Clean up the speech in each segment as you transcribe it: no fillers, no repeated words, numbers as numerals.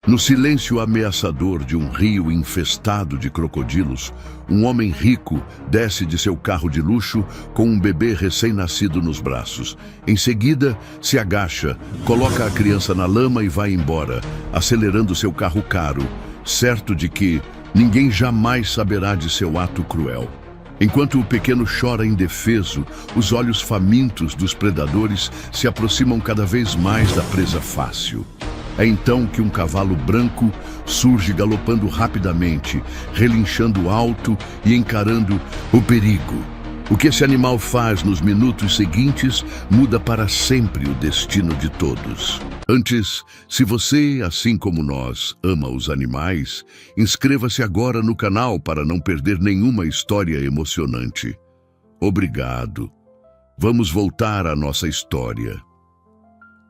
No silêncio ameaçador de um rio infestado de crocodilos, um homem rico desce de seu carro de luxo com um bebê recém-nascido nos braços. Em seguida, se agacha, coloca a criança na lama e vai embora, acelerando seu carro caro, certo de que ninguém jamais saberá de seu ato cruel. Enquanto o pequeno chora indefeso, os olhos famintos dos predadores se aproximam cada vez mais da presa fácil. É então que um cavalo branco surge galopando rapidamente, relinchando alto e encarando o perigo. O que esse animal faz nos minutos seguintes muda para sempre o destino de todos. Antes, se você, assim como nós, ama os animais, inscreva-se agora no canal para não perder nenhuma história emocionante. Obrigado. Vamos voltar à nossa história.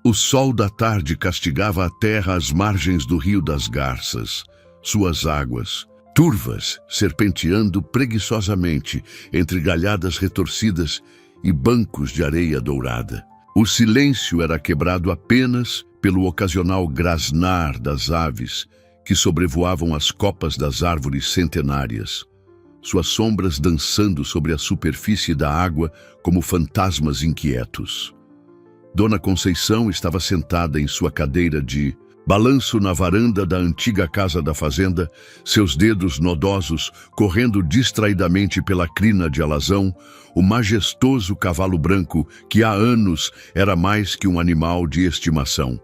O sol da tarde castigava a terra às margens do Rio das Garças, suas águas, turvas, serpenteando preguiçosamente entre galhadas retorcidas e bancos de areia dourada. O silêncio era quebrado apenas pelo ocasional grasnar das aves que sobrevoavam as copas das árvores centenárias, suas sombras dançando sobre a superfície da água como fantasmas inquietos. Dona Conceição estava sentada em sua cadeira de balanço na varanda da antiga casa da fazenda, seus dedos nodosos correndo distraidamente pela crina de alazão, o majestoso cavalo branco que há anos era mais que um animal de estimação.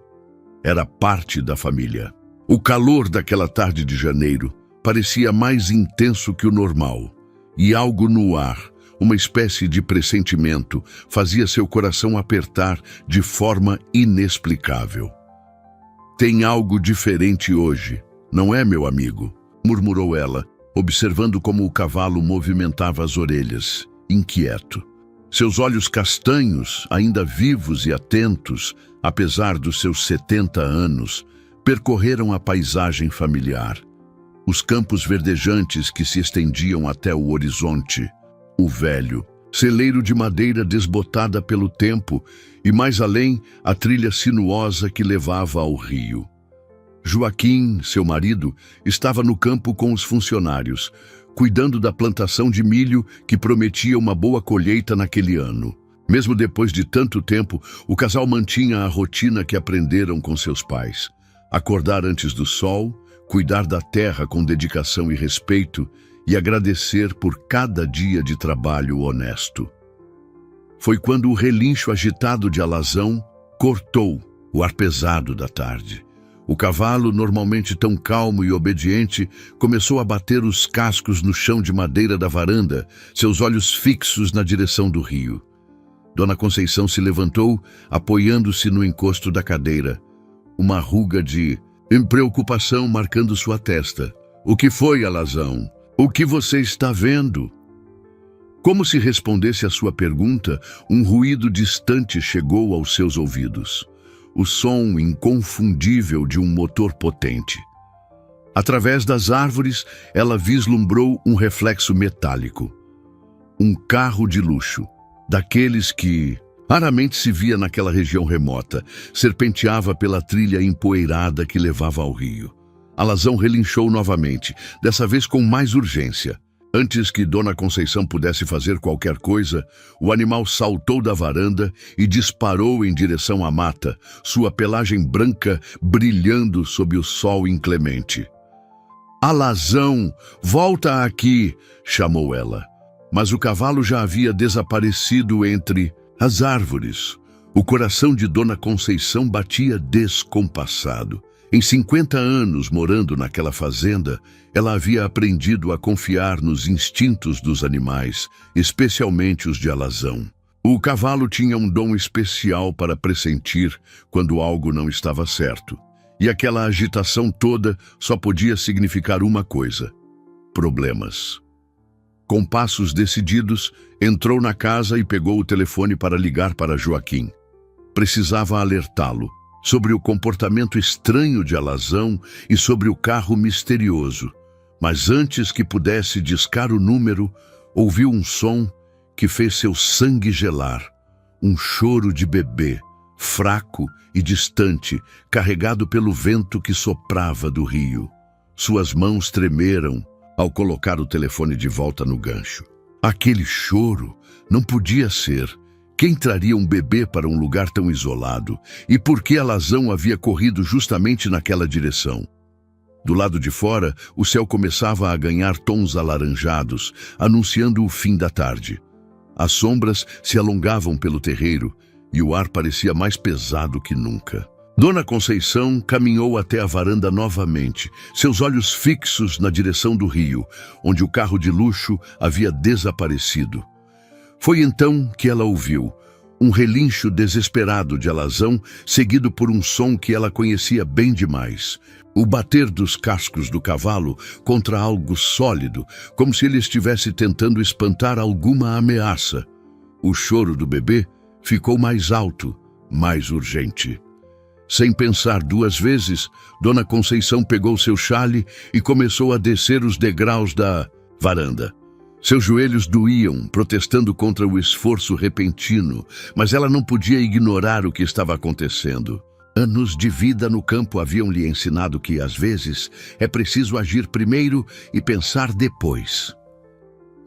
Era parte da família. O calor daquela tarde de janeiro parecia mais intenso que o normal, e algo no ar, uma espécie de pressentimento, fazia seu coração apertar de forma inexplicável. Tem algo diferente hoje, não é, meu amigo? Murmurou ela, observando como o cavalo movimentava as orelhas, inquieto. Seus olhos castanhos, ainda vivos e atentos, apesar dos seus 70 anos, percorreram a paisagem familiar. Os campos verdejantes que se estendiam até o horizonte. O velho, celeiro de madeira desbotada pelo tempo e, mais além, a trilha sinuosa que levava ao rio. Joaquim, seu marido, estava no campo com os funcionários, cuidando da plantação de milho que prometia uma boa colheita naquele ano. Mesmo depois de tanto tempo, o casal mantinha a rotina que aprenderam com seus pais. Acordar antes do sol, cuidar da terra com dedicação e respeito, e agradecer por cada dia de trabalho honesto. Foi quando o relincho agitado de alazão cortou o ar pesado da tarde. O cavalo, normalmente tão calmo e obediente, começou a bater os cascos no chão de madeira da varanda, seus olhos fixos na direção do rio. Dona Conceição se levantou, apoiando-se no encosto da cadeira, uma ruga de preocupação marcando sua testa. "O que foi, alazão? O que você está vendo?" Como se respondesse à sua pergunta, um ruído distante chegou aos seus ouvidos. O som inconfundível de um motor potente. Através das árvores, ela vislumbrou um reflexo metálico. Um carro de luxo, daqueles que raramente se via naquela região remota, serpenteava pela trilha empoeirada que levava ao rio. Alazão relinchou novamente, dessa vez com mais urgência. Antes que Dona Conceição pudesse fazer qualquer coisa, o animal saltou da varanda e disparou em direção à mata, sua pelagem branca brilhando sob o sol inclemente. "Alazão, volta aqui!" chamou ela. Mas o cavalo já havia desaparecido entre as árvores. O coração de Dona Conceição batia descompassado. Em 50 anos morando naquela fazenda, ela havia aprendido a confiar nos instintos dos animais, especialmente os de alazão. O cavalo tinha um dom especial para pressentir quando algo não estava certo. E aquela agitação toda só podia significar uma coisa: problemas. Com passos decididos, entrou na casa e pegou o telefone para ligar para Joaquim. Precisava alertá-lo sobre o comportamento estranho de alazão e sobre o carro misterioso. Mas antes que pudesse discar o número, ouviu um som que fez seu sangue gelar. Um choro de bebê, fraco e distante, carregado pelo vento que soprava do rio. Suas mãos tremeram ao colocar o telefone de volta no gancho. Aquele choro não podia ser. Quem traria um bebê para um lugar tão isolado? E por que Alazão havia corrido justamente naquela direção? Do lado de fora, o céu começava a ganhar tons alaranjados, anunciando o fim da tarde. As sombras se alongavam pelo terreiro e o ar parecia mais pesado que nunca. Dona Conceição caminhou até a varanda novamente, seus olhos fixos na direção do rio, onde o carro de luxo havia desaparecido. Foi então que ela ouviu um relincho desesperado de Alazão, seguido por um som que ela conhecia bem demais. O bater dos cascos do cavalo contra algo sólido, como se ele estivesse tentando espantar alguma ameaça. O choro do bebê ficou mais alto, mais urgente. Sem pensar duas vezes, Dona Conceição pegou seu chale e começou a descer os degraus da varanda. Seus joelhos doíam, protestando contra o esforço repentino, mas ela não podia ignorar o que estava acontecendo. Anos de vida no campo haviam lhe ensinado que, às vezes, é preciso agir primeiro e pensar depois.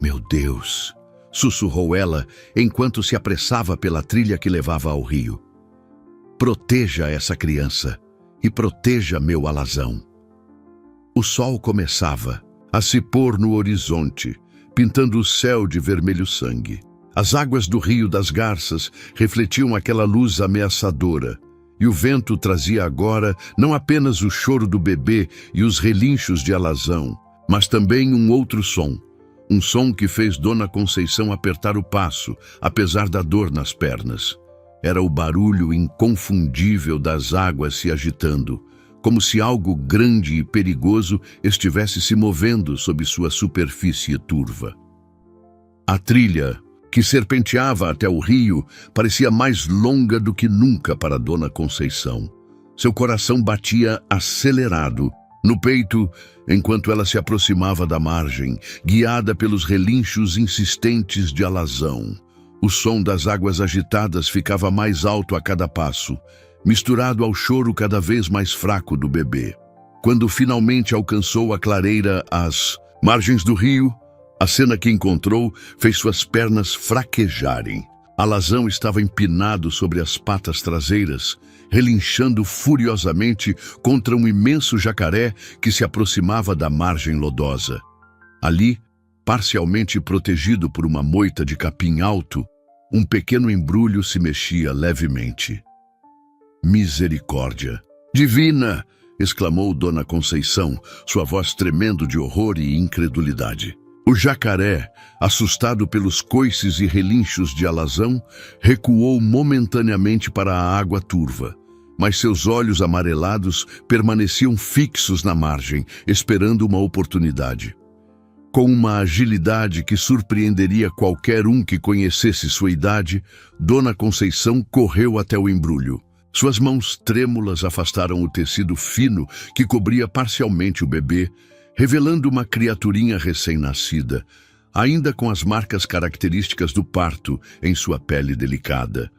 "Meu Deus!", sussurrou ela, enquanto se apressava pela trilha que levava ao rio. "Proteja essa criança e proteja meu Alazão." O sol começava a se pôr no horizonte, pintando o céu de vermelho sangue. As águas do Rio das Garças refletiam aquela luz ameaçadora, e o vento trazia agora não apenas o choro do bebê e os relinchos de Alazão, mas também um outro som. Um som que fez Dona Conceição apertar o passo, apesar da dor nas pernas. Era o barulho inconfundível das águas se agitando, como se algo grande e perigoso estivesse se movendo sob sua superfície turva. A trilha, que serpenteava até o rio, parecia mais longa do que nunca para Dona Conceição. Seu coração batia acelerado no peito enquanto ela se aproximava da margem, guiada pelos relinchos insistentes de Alazão. O som das águas agitadas ficava mais alto a cada passo, misturado ao choro cada vez mais fraco do bebê. Quando finalmente alcançou a clareira às margens do rio, a cena que encontrou fez suas pernas fraquejarem. Alazão estava empinado sobre as patas traseiras, relinchando furiosamente contra um imenso jacaré que se aproximava da margem lodosa. Ali, parcialmente protegido por uma moita de capim alto, um pequeno embrulho se mexia levemente. "Misericórdia! Divina!", exclamou Dona Conceição, sua voz tremendo de horror e incredulidade. O jacaré, assustado pelos coices e relinchos de Alazão, recuou momentaneamente para a água turva, mas seus olhos amarelados permaneciam fixos na margem, esperando uma oportunidade. Com uma agilidade que surpreenderia qualquer um que conhecesse sua idade, Dona Conceição correu até o embrulho. Suas mãos trêmulas afastaram o tecido fino que cobria parcialmente o bebê, revelando uma criaturinha recém-nascida, ainda com as marcas características do parto em sua pele delicada.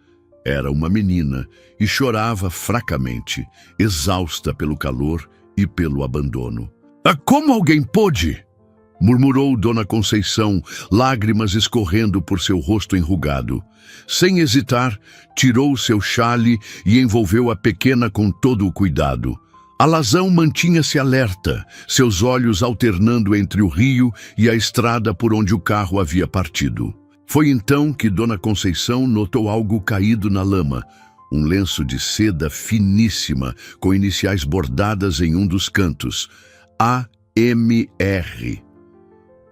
Era uma menina e chorava fracamente, exausta pelo calor e pelo abandono. Como alguém pôde?", murmurou Dona Conceição, lágrimas escorrendo por seu rosto enrugado. Sem hesitar, tirou seu chale e envolveu a pequena com todo o cuidado. Alazão mantinha-se alerta, seus olhos alternando entre o rio e a estrada por onde o carro havia partido. Foi então que Dona Conceição notou algo caído na lama, um lenço de seda finíssima com iniciais bordadas em um dos cantos, AMR.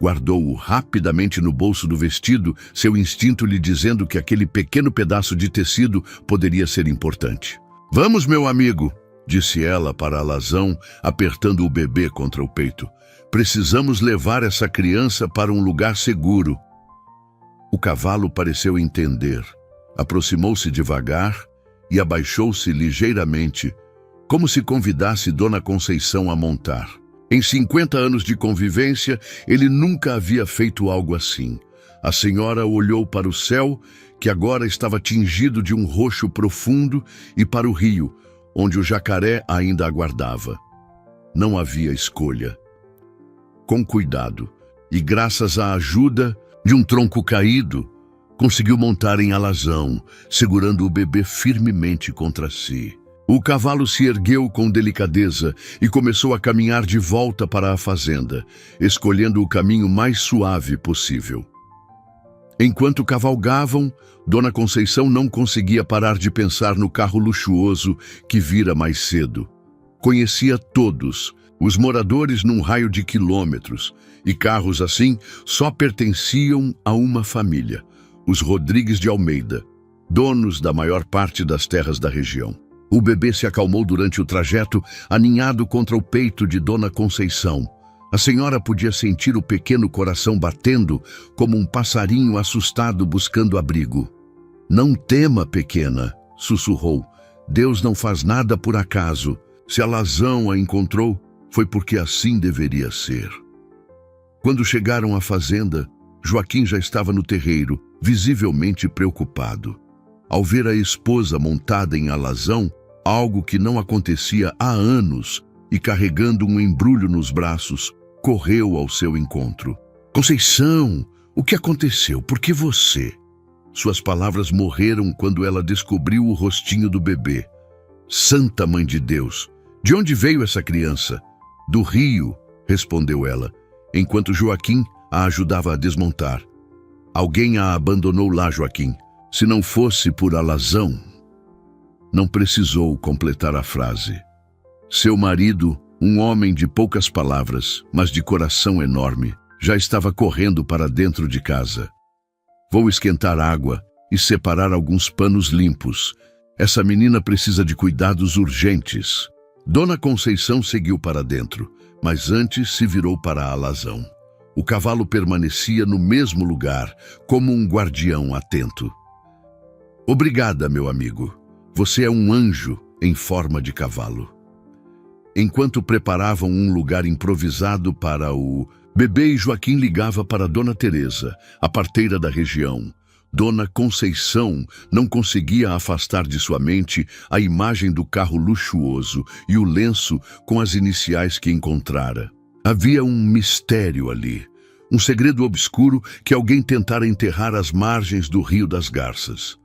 Guardou-o rapidamente no bolso do vestido, seu instinto lhe dizendo que aquele pequeno pedaço de tecido poderia ser importante. "Vamos, meu amigo", disse ela para Alazão, apertando o bebê contra o peito. "Precisamos levar essa criança para um lugar seguro." O cavalo pareceu entender. Aproximou-se devagar e abaixou-se ligeiramente, como se convidasse Dona Conceição a montar. Em 50 anos de convivência, ele nunca havia feito algo assim. A senhora olhou para o céu, que agora estava tingido de um roxo profundo, e para o rio, onde o jacaré ainda aguardava. Não havia escolha. Com cuidado, e graças à ajuda de um tronco caído, conseguiu montar em alazão, segurando o bebê firmemente contra si. O cavalo se ergueu com delicadeza e começou a caminhar de volta para a fazenda, escolhendo o caminho mais suave possível. Enquanto cavalgavam, Dona Conceição não conseguia parar de pensar no carro luxuoso que vira mais cedo. Conhecia todos, os moradores num raio de quilômetros, e carros assim só pertenciam a uma família, os Rodrigues de Almeida, donos da maior parte das terras da região. O bebê se acalmou durante o trajeto, aninhado contra o peito de Dona Conceição. A senhora podia sentir o pequeno coração batendo como um passarinho assustado buscando abrigo. "Não tema, pequena", sussurrou. "Deus não faz nada por acaso. Se Alazão a encontrou, foi porque assim deveria ser." Quando chegaram à fazenda, Joaquim já estava no terreiro, visivelmente preocupado. Ao ver a esposa montada em alazão, algo que não acontecia há anos, e carregando um embrulho nos braços, correu ao seu encontro. "Conceição, o que aconteceu? Por que você?" Suas palavras morreram quando ela descobriu o rostinho do bebê. "Santa Mãe de Deus, de onde veio essa criança?" "Do rio", respondeu ela, enquanto Joaquim a ajudava a desmontar. "Alguém a abandonou lá, Joaquim. Se não fosse por Alazão..." Não precisou completar a frase. Seu marido, um homem de poucas palavras, mas de coração enorme, já estava correndo para dentro de casa. "Vou esquentar água e separar alguns panos limpos. Essa menina precisa de cuidados urgentes." Dona Conceição seguiu para dentro, mas antes se virou para Alazão. O cavalo permanecia no mesmo lugar, como um guardião atento. "Obrigada, meu amigo. Você é um anjo em forma de cavalo." Enquanto preparavam um lugar improvisado para o bebê, Joaquim ligava para Dona Teresa, a parteira da região. Dona Conceição não conseguia afastar de sua mente a imagem do carro luxuoso e o lenço com as iniciais que encontrara. Havia um mistério ali, um segredo obscuro que alguém tentara enterrar às margens do Rio das Garças.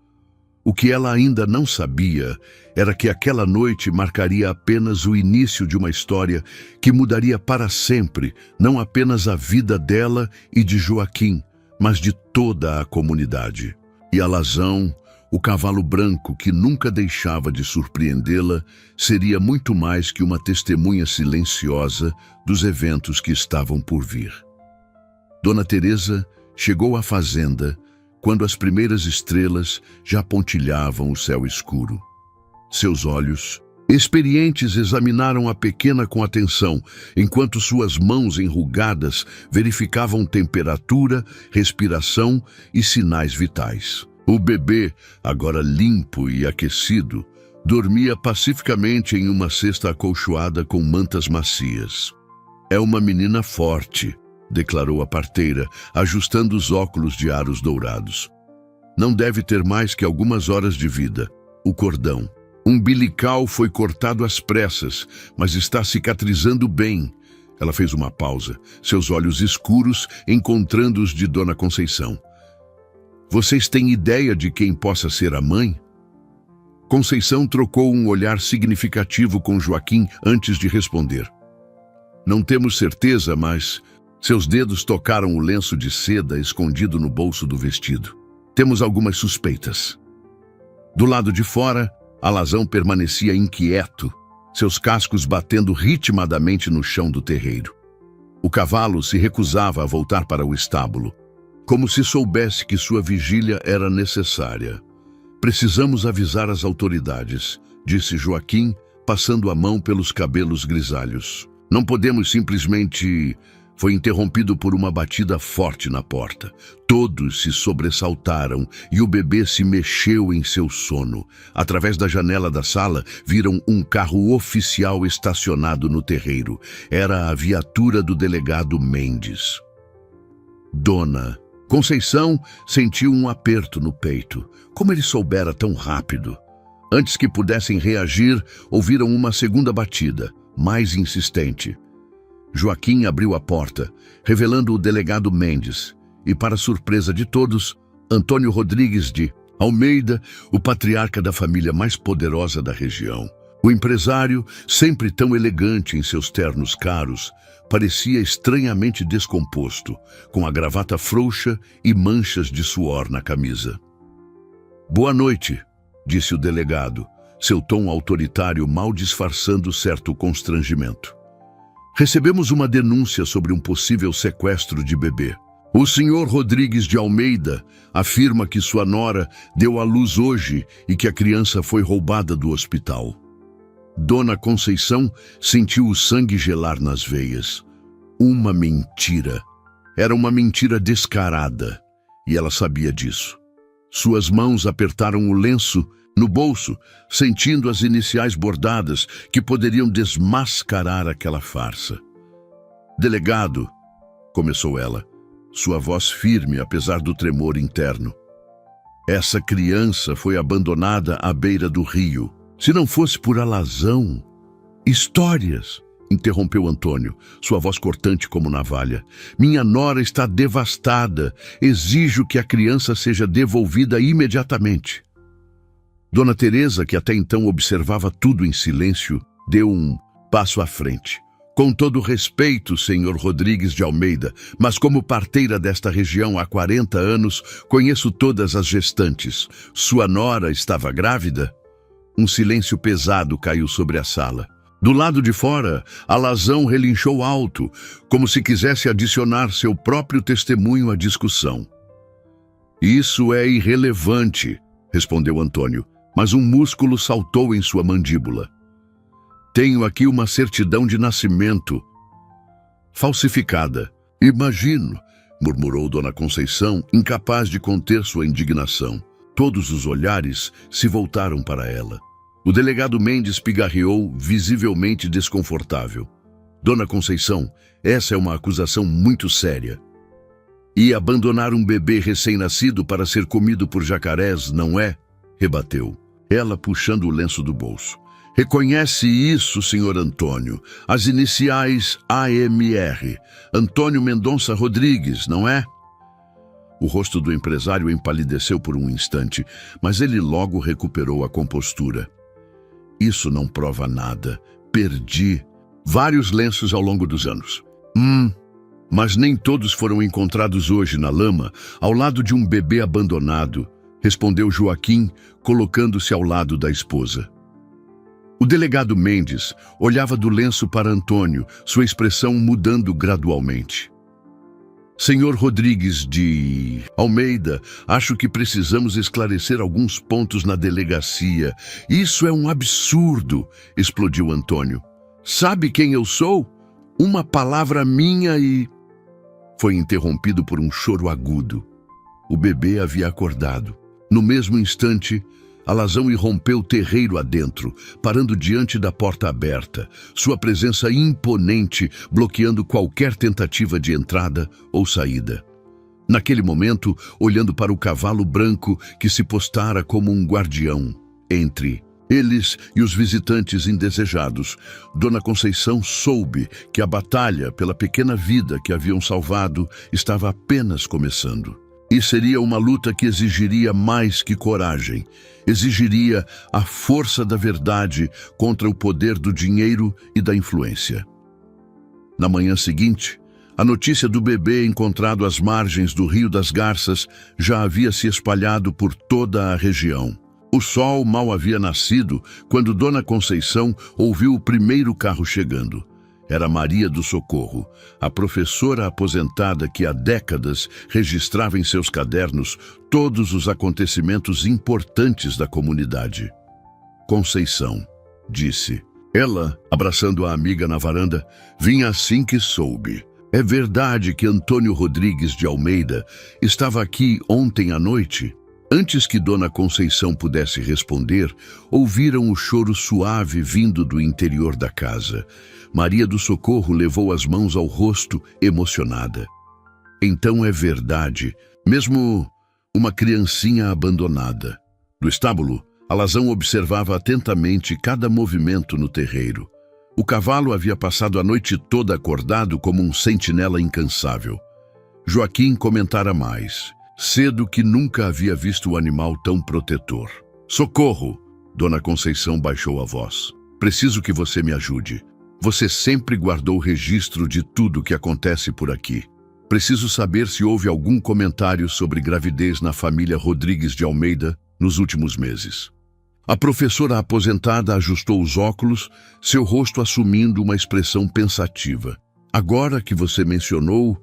O que ela ainda não sabia era que aquela noite marcaria apenas o início de uma história que mudaria para sempre, não apenas a vida dela e de Joaquim, mas de toda a comunidade. E Alazão, o cavalo branco que nunca deixava de surpreendê-la, seria muito mais que uma testemunha silenciosa dos eventos que estavam por vir. Dona Teresa chegou à fazenda quando as primeiras estrelas já pontilhavam o céu escuro. Seus olhos, experientes, examinaram a pequena com atenção, enquanto suas mãos enrugadas verificavam temperatura, respiração e sinais vitais. O bebê, agora limpo e aquecido, dormia pacificamente em uma cesta acolchoada com mantas macias. "É uma menina forte", declarou a parteira, ajustando os óculos de aros dourados. "Não deve ter mais que algumas horas de vida. O cordão umbilical foi cortado às pressas, mas está cicatrizando bem." Ela fez uma pausa, seus olhos escuros encontrando os de Dona Conceição. "Vocês têm ideia de quem possa ser a mãe?" Conceição trocou um olhar significativo com Joaquim antes de responder. "Não temos certeza, mas..." Seus dedos tocaram o lenço de seda escondido no bolso do vestido. "Temos algumas suspeitas." Do lado de fora, Alazão permanecia inquieto, seus cascos batendo ritmadamente no chão do terreiro. O cavalo se recusava a voltar para o estábulo, como se soubesse que sua vigília era necessária. "Precisamos avisar as autoridades", disse Joaquim, passando a mão pelos cabelos grisalhos. "Não podemos simplesmente..." Foi interrompido por uma batida forte na porta. Todos se sobressaltaram e o bebê se mexeu em seu sono. Através da janela da sala, viram um carro oficial estacionado no terreiro. Era a viatura do delegado Mendes. "Dona", Conceição sentiu um aperto no peito. Como ele soubera tão rápido? Antes que pudessem reagir, ouviram uma segunda batida, mais insistente. Joaquim abriu a porta, revelando o delegado Mendes, e, para surpresa de todos, Antônio Rodrigues de Almeida, o patriarca da família mais poderosa da região. O empresário, sempre tão elegante em seus ternos caros, parecia estranhamente descomposto, com a gravata frouxa e manchas de suor na camisa. "Boa noite", disse o delegado, seu tom autoritário mal disfarçando certo constrangimento. "Recebemos uma denúncia sobre um possível sequestro de bebê. O senhor Rodrigues de Almeida afirma que sua nora deu à luz hoje e que a criança foi roubada do hospital." Dona Conceição sentiu o sangue gelar nas veias. Uma mentira. Era uma mentira descarada, e ela sabia disso. Suas mãos apertaram o lenço no bolso, sentindo as iniciais bordadas que poderiam desmascarar aquela farsa. "Delegado", começou ela, sua voz firme apesar do tremor interno. "Essa criança foi abandonada à beira do rio. Se não fosse por alazão..." "Histórias", interrompeu Antônio, sua voz cortante como navalha. "Minha nora está devastada. Exijo que a criança seja devolvida imediatamente." Dona Teresa, que até então observava tudo em silêncio, deu um passo à frente. "Com todo respeito, senhor Rodrigues de Almeida, mas como parteira desta região há 40 anos, conheço todas as gestantes. Sua nora estava grávida?" Um silêncio pesado caiu sobre a sala. Do lado de fora, Alazão relinchou alto, como se quisesse adicionar seu próprio testemunho à discussão. "Isso é irrelevante", respondeu Antônio, mas um músculo saltou em sua mandíbula. "Tenho aqui uma certidão de nascimento." "Falsificada." "Imagino", murmurou Dona Conceição, incapaz de conter sua indignação. Todos os olhares se voltaram para ela. O delegado Mendes pigarreou, visivelmente desconfortável. "Dona Conceição, essa é uma acusação muito séria." "E abandonar um bebê recém-nascido para ser comido por jacarés, não é?" rebateu, ela puxando o lenço do bolso. "Reconhece isso, senhor Antônio. As iniciais AMR. Antônio Mendonça Rodrigues, não é?" O rosto do empresário empalideceu por um instante, mas ele logo recuperou a compostura. "Isso não prova nada. Perdi vários lenços ao longo dos anos." Mas nem todos foram encontrados hoje na lama, ao lado de um bebê abandonado", respondeu Joaquim, colocando-se ao lado da esposa. O delegado Mendes olhava do lenço para Antônio, sua expressão mudando gradualmente. "Senhor Rodrigues de Almeida, acho que precisamos esclarecer alguns pontos na delegacia." "Isso é um absurdo", explodiu Antônio. "Sabe quem eu sou? Uma palavra minha e..." Foi interrompido por um choro agudo. O bebê havia acordado. No mesmo instante, Alazão irrompeu terreiro adentro, parando diante da porta aberta, sua presença imponente bloqueando qualquer tentativa de entrada ou saída. Naquele momento, olhando para o cavalo branco que se postara como um guardião entre eles e os visitantes indesejados, Dona Conceição soube que a batalha pela pequena vida que haviam salvado estava apenas começando. E seria uma luta que exigiria mais que coragem. Exigiria a força da verdade contra o poder do dinheiro e da influência. Na manhã seguinte, a notícia do bebê encontrado às margens do Rio das Garças já havia se espalhado por toda a região. O sol mal havia nascido quando Dona Conceição ouviu o primeiro carro chegando. Era Maria do Socorro, a professora aposentada que há décadas registrava em seus cadernos todos os acontecimentos importantes da comunidade. "Conceição", disse. Ela, abraçando a amiga na varanda, vinha assim que soube. "É verdade que Antônio Rodrigues de Almeida estava aqui ontem à noite?" Antes que Dona Conceição pudesse responder, ouviram o choro suave vindo do interior da casa. Maria do Socorro levou as mãos ao rosto, emocionada. "Então é verdade", mesmo uma criancinha abandonada. Do estábulo, Alazão observava atentamente cada movimento no terreiro. O cavalo havia passado a noite toda acordado como um sentinela incansável. Joaquim comentara mais, cedo, que nunca havia visto o animal tão protetor. Socorro! Dona Conceição baixou a voz. Preciso que você me ajude. Você sempre guardou registro de tudo que acontece por aqui. Preciso saber se houve algum comentário sobre gravidez na família Rodrigues de Almeida nos últimos meses. A professora aposentada ajustou os óculos, seu rosto assumindo uma expressão pensativa. Agora que você mencionou,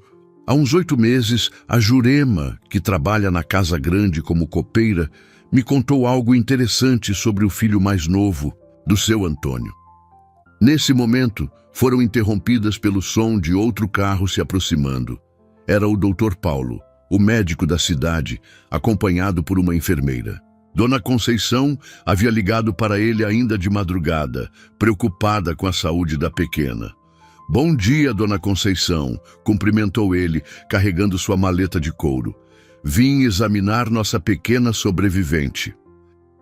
há uns 8 meses, a Jurema, que trabalha na Casa Grande como copeira, me contou algo interessante sobre o filho mais novo do seu Antônio. Nesse momento, foram interrompidas pelo som de outro carro se aproximando. Era o Dr. Paulo, o médico da cidade, acompanhado por uma enfermeira. Dona Conceição havia ligado para ele ainda de madrugada, preocupada com a saúde da pequena. Bom dia, Dona Conceição, cumprimentou ele, carregando sua maleta de couro. Vim examinar nossa pequena sobrevivente.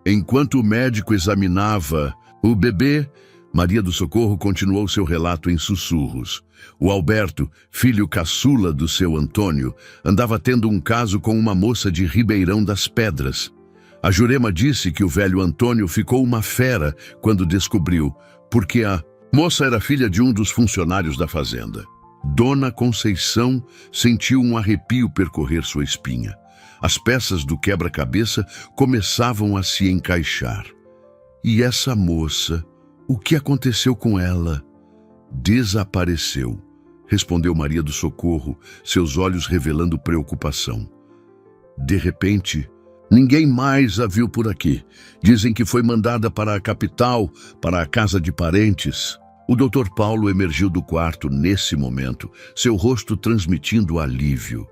Enquanto o médico examinava o bebê, Maria do Socorro continuou seu relato em sussurros. O Alberto, filho caçula do seu Antônio, andava tendo um caso com uma moça de Ribeirão das Pedras. A Jurema disse que o velho Antônio ficou uma fera quando descobriu, porque a moça era filha de um dos funcionários da fazenda. Dona Conceição sentiu um arrepio percorrer sua espinha. As peças do quebra-cabeça começavam a se encaixar. E essa moça, o que aconteceu com ela? Desapareceu, respondeu Maria do Socorro, seus olhos revelando preocupação. De repente, ninguém mais a viu por aqui. Dizem que foi mandada para a capital, para a casa de parentes. O Dr. Paulo emergiu do quarto nesse momento, seu rosto transmitindo alívio.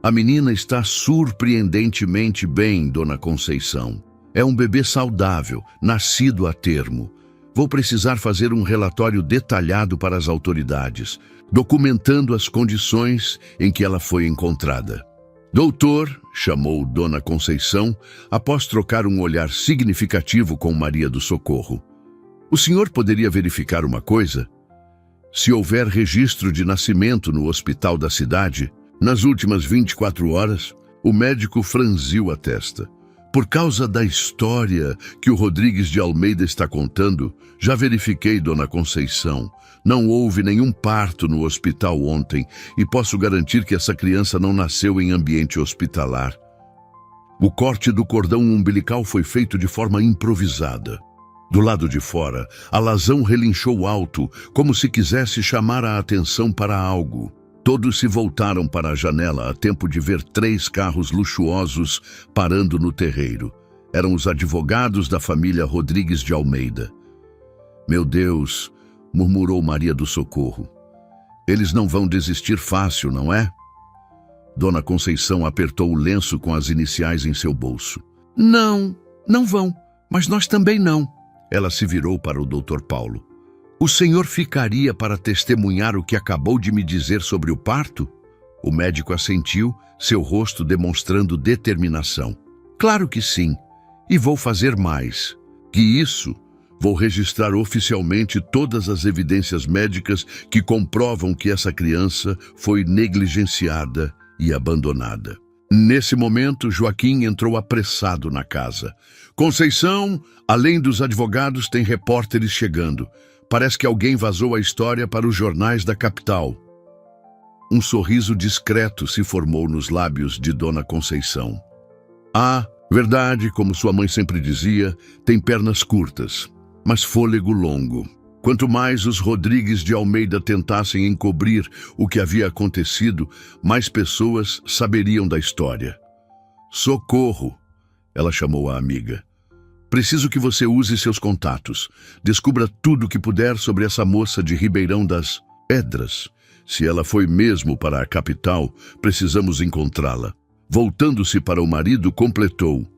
A menina está surpreendentemente bem, Dona Conceição. É um bebê saudável, nascido a termo. Vou precisar fazer um relatório detalhado para as autoridades, documentando as condições em que ela foi encontrada. Doutor, chamou Dona Conceição, após trocar um olhar significativo com Maria do Socorro. O senhor poderia verificar uma coisa? Se houver registro de nascimento no hospital da cidade, nas últimas 24 horas, o médico franziu a testa. Por causa da história que o Rodrigues de Almeida está contando, já verifiquei, Dona Conceição. Não houve nenhum parto no hospital ontem e posso garantir que essa criança não nasceu em ambiente hospitalar. O corte do cordão umbilical foi feito de forma improvisada. Do lado de fora, Alazão relinchou alto, como se quisesse chamar a atenção para algo. Todos se voltaram para a janela a tempo de ver 3 carros luxuosos parando no terreiro. Eram os advogados da família Rodrigues de Almeida. Meu Deus, murmurou Maria do Socorro. Eles não vão desistir fácil, não é? Dona Conceição apertou o lenço com as iniciais em seu bolso. Não, não vão, mas nós também não. Ela se virou para o Dr. Paulo. O senhor ficaria para testemunhar o que acabou de me dizer sobre o parto? O médico assentiu, seu rosto demonstrando determinação. Claro que sim, e vou fazer mais. Que isso, vou registrar oficialmente todas as evidências médicas que comprovam que essa criança foi negligenciada e abandonada. Nesse momento, Joaquim entrou apressado na casa. Conceição, além dos advogados, tem repórteres chegando. Parece que alguém vazou a história para os jornais da capital. Um sorriso discreto se formou nos lábios de Dona Conceição. Ah, verdade, como sua mãe sempre dizia, tem pernas curtas, mas fôlego longo. Quanto mais os Rodrigues de Almeida tentassem encobrir o que havia acontecido, mais pessoas saberiam da história. Socorro, ela chamou a amiga. Preciso que você use seus contatos. Descubra tudo o que puder sobre essa moça de Ribeirão das Pedras. Se ela foi mesmo para a capital, precisamos encontrá-la. Voltando-se para o marido, completou.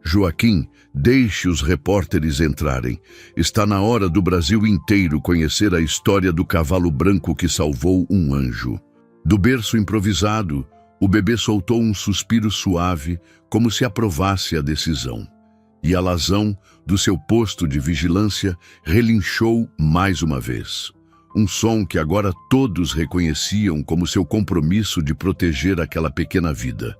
Joaquim, deixe os repórteres entrarem. Está na hora do Brasil inteiro conhecer a história do cavalo branco que salvou um anjo. Do berço improvisado, O bebê soltou um suspiro suave, como se aprovasse a decisão. E Alazão, do seu posto de vigilância, relinchou mais uma vez. Um som que agora todos reconheciam como seu compromisso de proteger aquela pequena vida.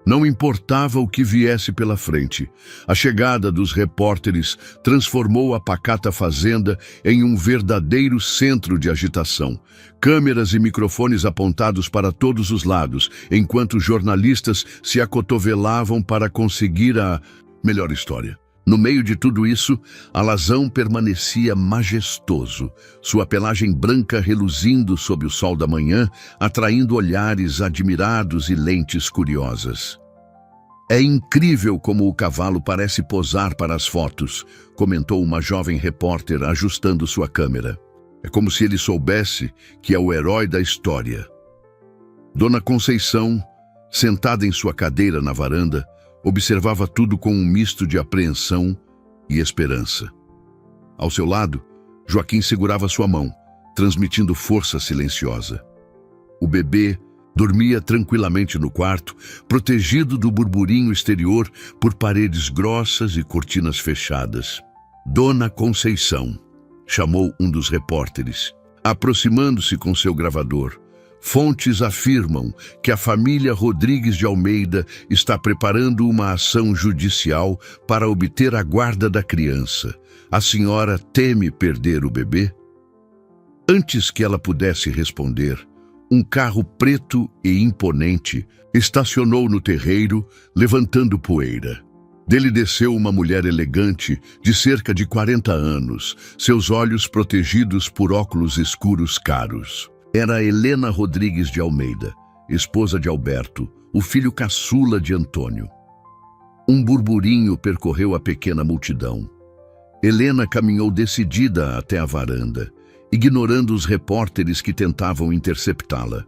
Não importava o que viesse pela frente, a chegada dos repórteres transformou a pacata fazenda em um verdadeiro centro de agitação. Câmeras e microfones apontados para todos os lados, enquanto jornalistas se acotovelavam para conseguir a melhor história. No meio de tudo isso, Alazão permanecia majestoso, sua pelagem branca reluzindo sob o sol da manhã, atraindo olhares admirados e lentes curiosas. É incrível como o cavalo parece posar para as fotos, comentou uma jovem repórter ajustando sua câmera. É como se ele soubesse que é o herói da história. Dona Conceição, sentada em sua cadeira na varanda, observava tudo com um misto de apreensão e esperança. Ao seu lado, Joaquim segurava sua mão, transmitindo força silenciosa. O bebê dormia tranquilamente no quarto, protegido do burburinho exterior por paredes grossas e cortinas fechadas. Dona Conceição, chamou um dos repórteres, aproximando-se com seu gravador. Fontes afirmam que a família Rodrigues de Almeida está preparando uma ação judicial para obter a guarda da criança. A senhora teme perder o bebê? Antes que ela pudesse responder, um carro preto e imponente estacionou no terreiro, levantando poeira. Dele desceu uma mulher elegante, de cerca de 40 anos, seus olhos protegidos por óculos escuros caros. Era Helena Rodrigues de Almeida, esposa de Alberto, o filho caçula de Antônio. Um burburinho percorreu a pequena multidão. Helena caminhou decidida até a varanda, ignorando os repórteres que tentavam interceptá-la.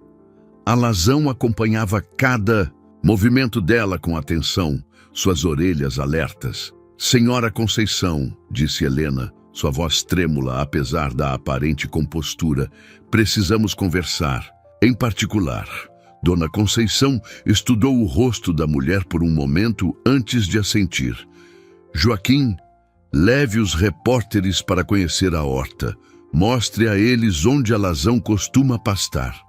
Alazão acompanhava cada movimento dela com atenção, suas orelhas alertas. Senhora Conceição, disse Helena, sua voz trêmula apesar da aparente compostura, precisamos conversar. Em particular, Dona Conceição estudou o rosto da mulher por um momento antes de assentir. Joaquim, leve os repórteres para conhecer a horta. Mostre a eles onde Alazão costuma pastar.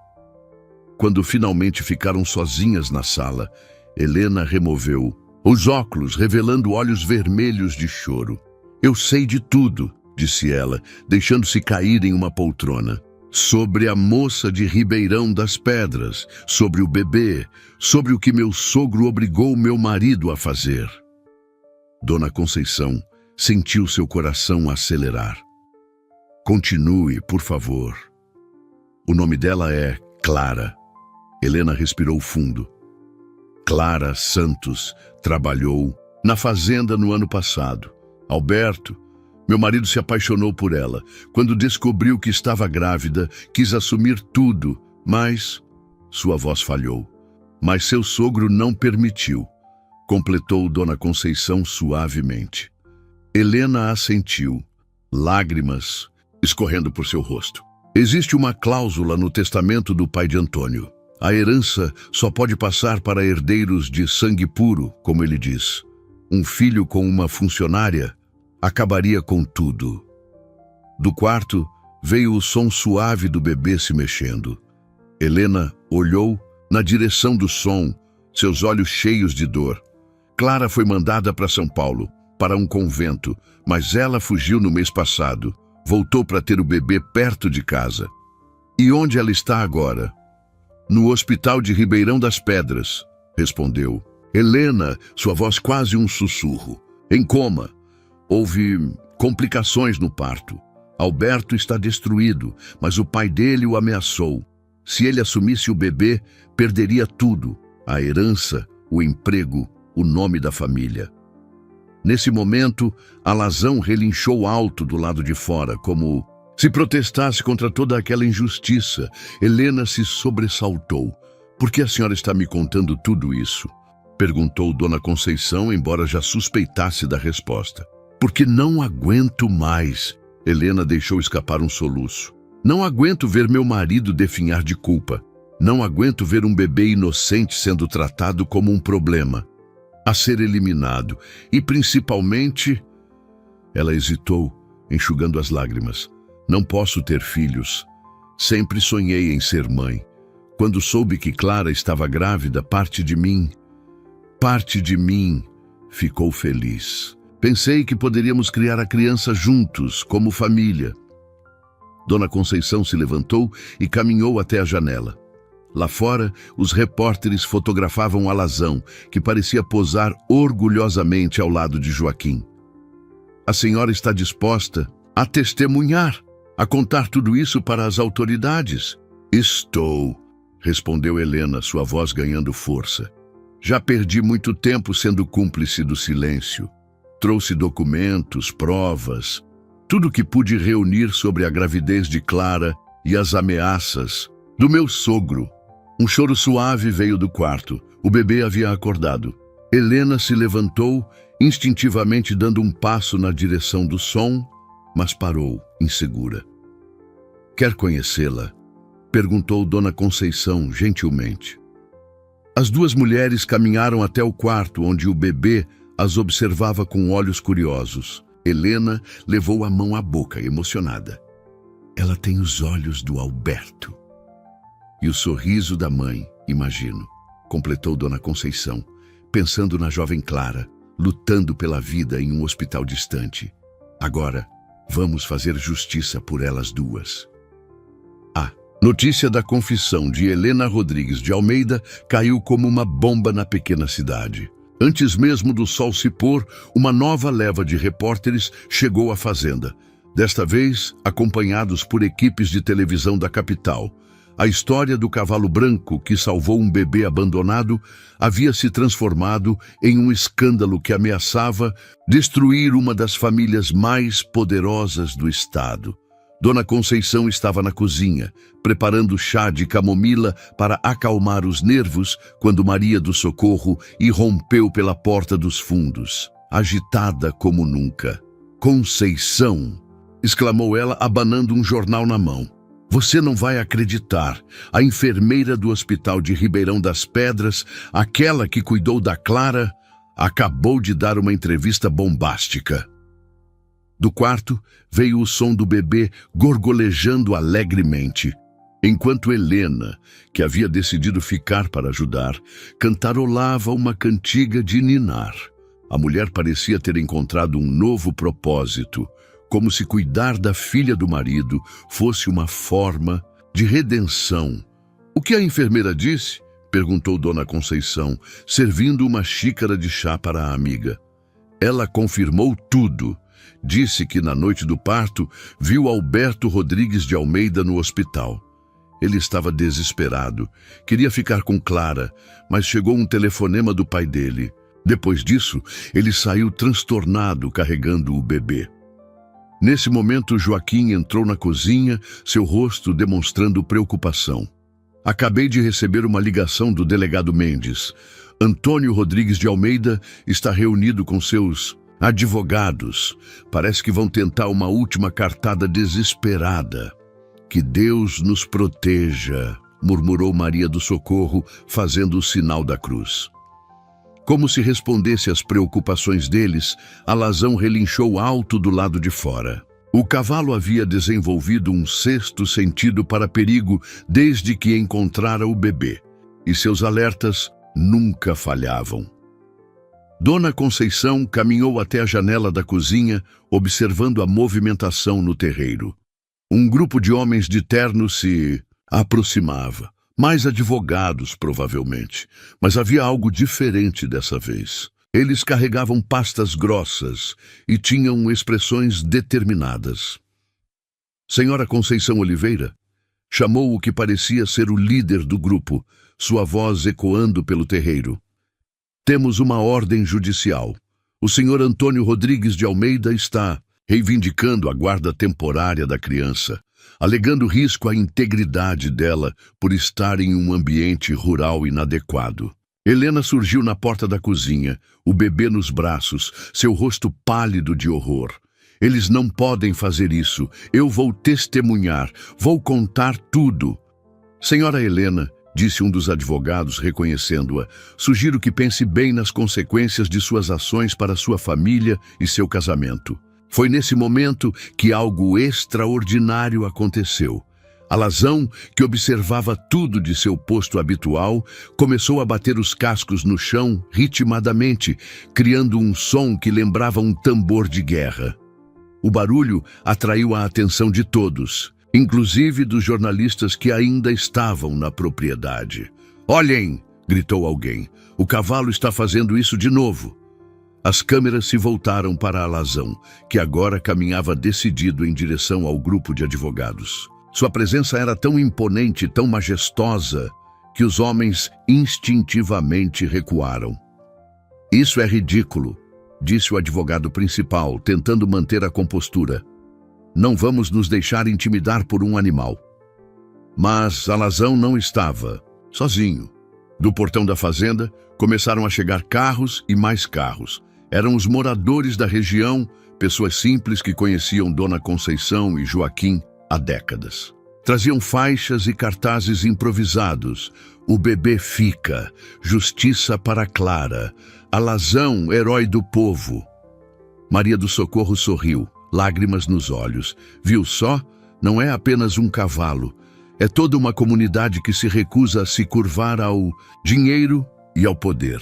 Quando finalmente ficaram sozinhas na sala, Helena removeu os óculos, revelando olhos vermelhos de choro. Eu sei de tudo, disse ela, deixando-se cair em uma poltrona. Sobre a moça de Ribeirão das Pedras, sobre o bebê, sobre o que meu sogro obrigou meu marido a fazer. Dona Conceição sentiu seu coração acelerar. Continue, por favor. O nome dela é Clara. Helena respirou fundo. Clara Santos trabalhou na fazenda no ano passado. Alberto, meu marido, se apaixonou por ela. Quando descobriu que estava grávida, quis assumir tudo, mas sua voz falhou. Mas seu sogro não permitiu, completou Dona Conceição suavemente. Helena assentiu, lágrimas escorrendo por seu rosto. Existe uma cláusula no testamento do pai de Antônio. A herança só pode passar para herdeiros de sangue puro, como ele diz. Um filho com uma funcionária acabaria com tudo. Do quarto veio o som suave do bebê se mexendo. Helena olhou na direção do som, seus olhos cheios de dor. Clara foi mandada para São Paulo, para um convento, mas ela fugiu no mês passado. Voltou para ter o bebê perto de casa. E onde ela está agora? No hospital de Ribeirão das Pedras, respondeu. Helena, sua voz quase um sussurro. Em coma. Houve complicações no parto. Alberto está destruído, mas o pai dele o ameaçou. Se ele assumisse o bebê, perderia tudo. A herança, o emprego, o nome da família. Nesse momento, Alazão relinchou alto do lado de fora, como se protestasse contra toda aquela injustiça. Helena se sobressaltou. Por que a senhora está me contando tudo isso? Perguntou Dona Conceição, embora já suspeitasse da resposta. Porque não aguento mais. Helena deixou escapar um soluço. Não aguento ver meu marido definhar de culpa. Não aguento ver um bebê inocente sendo tratado como um problema, a ser eliminado. E principalmente... Ela hesitou, enxugando as lágrimas. Não posso ter filhos. Sempre sonhei em ser mãe. Quando soube que Clara estava grávida, parte de mim ficou feliz. Pensei que poderíamos criar a criança juntos, como família. Dona Conceição se levantou e caminhou até a janela. Lá fora, os repórteres fotografavam Alazão, que parecia posar orgulhosamente ao lado de Joaquim. A senhora está disposta a testemunhar, a contar tudo isso para as autoridades? Estou, respondeu Helena, sua voz ganhando força. Já perdi muito tempo sendo cúmplice do silêncio. Trouxe documentos, provas, tudo que pude reunir sobre a gravidez de Clara e as ameaças do meu sogro. Um choro suave veio do quarto. O bebê havia acordado. Helena se levantou, instintivamente dando um passo na direção do som, mas parou, insegura. Quer conhecê-la? Perguntou Dona Conceição, gentilmente. As duas mulheres caminharam até o quarto, onde o bebê as observava com olhos curiosos. Helena levou a mão à boca, emocionada. Ela tem os olhos do Alberto. E o sorriso da mãe, imagino, completou Dona Conceição, pensando na jovem Clara, lutando pela vida em um hospital distante. Agora, vamos fazer justiça por elas duas. A notícia da confissão de Helena Rodrigues de Almeida caiu como uma bomba na pequena cidade. Antes mesmo do sol se pôr, uma nova leva de repórteres chegou à fazenda. Desta vez, acompanhados por equipes de televisão da capital. A história do cavalo branco que salvou um bebê abandonado havia se transformado em um escândalo que ameaçava destruir uma das famílias mais poderosas do estado. Dona Conceição estava na cozinha, preparando chá de camomila para acalmar os nervos, quando Maria do Socorro irrompeu pela porta dos fundos, agitada como nunca. "Conceição!" exclamou ela, abanando um jornal na mão. "Você não vai acreditar. A enfermeira do hospital de Ribeirão das Pedras, aquela que cuidou da Clara, acabou de dar uma entrevista bombástica." Do quarto veio o som do bebê gorgolejando alegremente, enquanto Helena, que havia decidido ficar para ajudar, cantarolava uma cantiga de ninar. A mulher parecia ter encontrado um novo propósito, como se cuidar da filha do marido fosse uma forma de redenção. "O que a enfermeira disse?" perguntou Dona Conceição, servindo uma xícara de chá para a amiga. "Ela confirmou tudo. Disse que na noite do parto viu Alberto Rodrigues de Almeida no hospital. Ele estava desesperado, queria ficar com Clara, mas chegou um telefonema do pai dele. Depois disso, ele saiu transtornado carregando o bebê." Nesse momento, Joaquim entrou na cozinha, seu rosto demonstrando preocupação. "Acabei de receber uma ligação do delegado Mendes. Antônio Rodrigues de Almeida está reunido com seus advogados. Parece que vão tentar uma última cartada desesperada." "Que Deus nos proteja", murmurou Maria do Socorro, fazendo o sinal da cruz. Como se respondesse às preocupações deles, Alazão relinchou alto do lado de fora. O cavalo havia desenvolvido um sexto sentido para perigo desde que encontrara o bebê, e seus alertas nunca falhavam. Dona Conceição caminhou até a janela da cozinha, observando a movimentação no terreiro. Um grupo de homens de terno se aproximava. Mais advogados, provavelmente, mas havia algo diferente dessa vez. Eles carregavam pastas grossas e tinham expressões determinadas. "Senhora Conceição Oliveira", chamou o que parecia ser o líder do grupo, sua voz ecoando pelo terreiro. "Temos uma ordem judicial. O senhor Antônio Rodrigues de Almeida está reivindicando a guarda temporária da criança, alegando risco à integridade dela por estar em um ambiente rural inadequado." Helena surgiu na porta da cozinha, o bebê nos braços, seu rosto pálido de horror. "Eles não podem fazer isso. Eu vou testemunhar. Vou contar tudo." "Senhora Helena", disse um dos advogados, reconhecendo-a. Sugiro que pense bem nas consequências de suas ações para sua família e seu casamento. Foi nesse momento que algo extraordinário aconteceu. Alazão, que observava tudo de seu posto habitual, começou a bater os cascos no chão ritmadamente, criando um som que lembrava um tambor de guerra. O barulho atraiu a atenção de todos, inclusive dos jornalistas que ainda estavam na propriedade. "Olhem!" gritou alguém. "O cavalo está fazendo isso de novo." As câmeras se voltaram para Alazão, que agora caminhava decidido em direção ao grupo de advogados. Sua presença era tão imponente, tão majestosa, que os homens instintivamente recuaram. "Isso é ridículo", disse o advogado principal, tentando manter a compostura. "Não vamos nos deixar intimidar por um animal." Mas Alazão não estava sozinho. Do portão da fazenda começaram a chegar carros e mais carros. Eram os moradores da região, pessoas simples que conheciam Dona Conceição e Joaquim há décadas. Traziam faixas e cartazes improvisados. "O bebê fica", "Justiça para Clara", "Alazão, herói do povo". Maria do Socorro sorriu, lágrimas nos olhos. Viu só? Não é apenas um cavalo. É toda uma comunidade que se recusa a se curvar ao dinheiro e ao poder.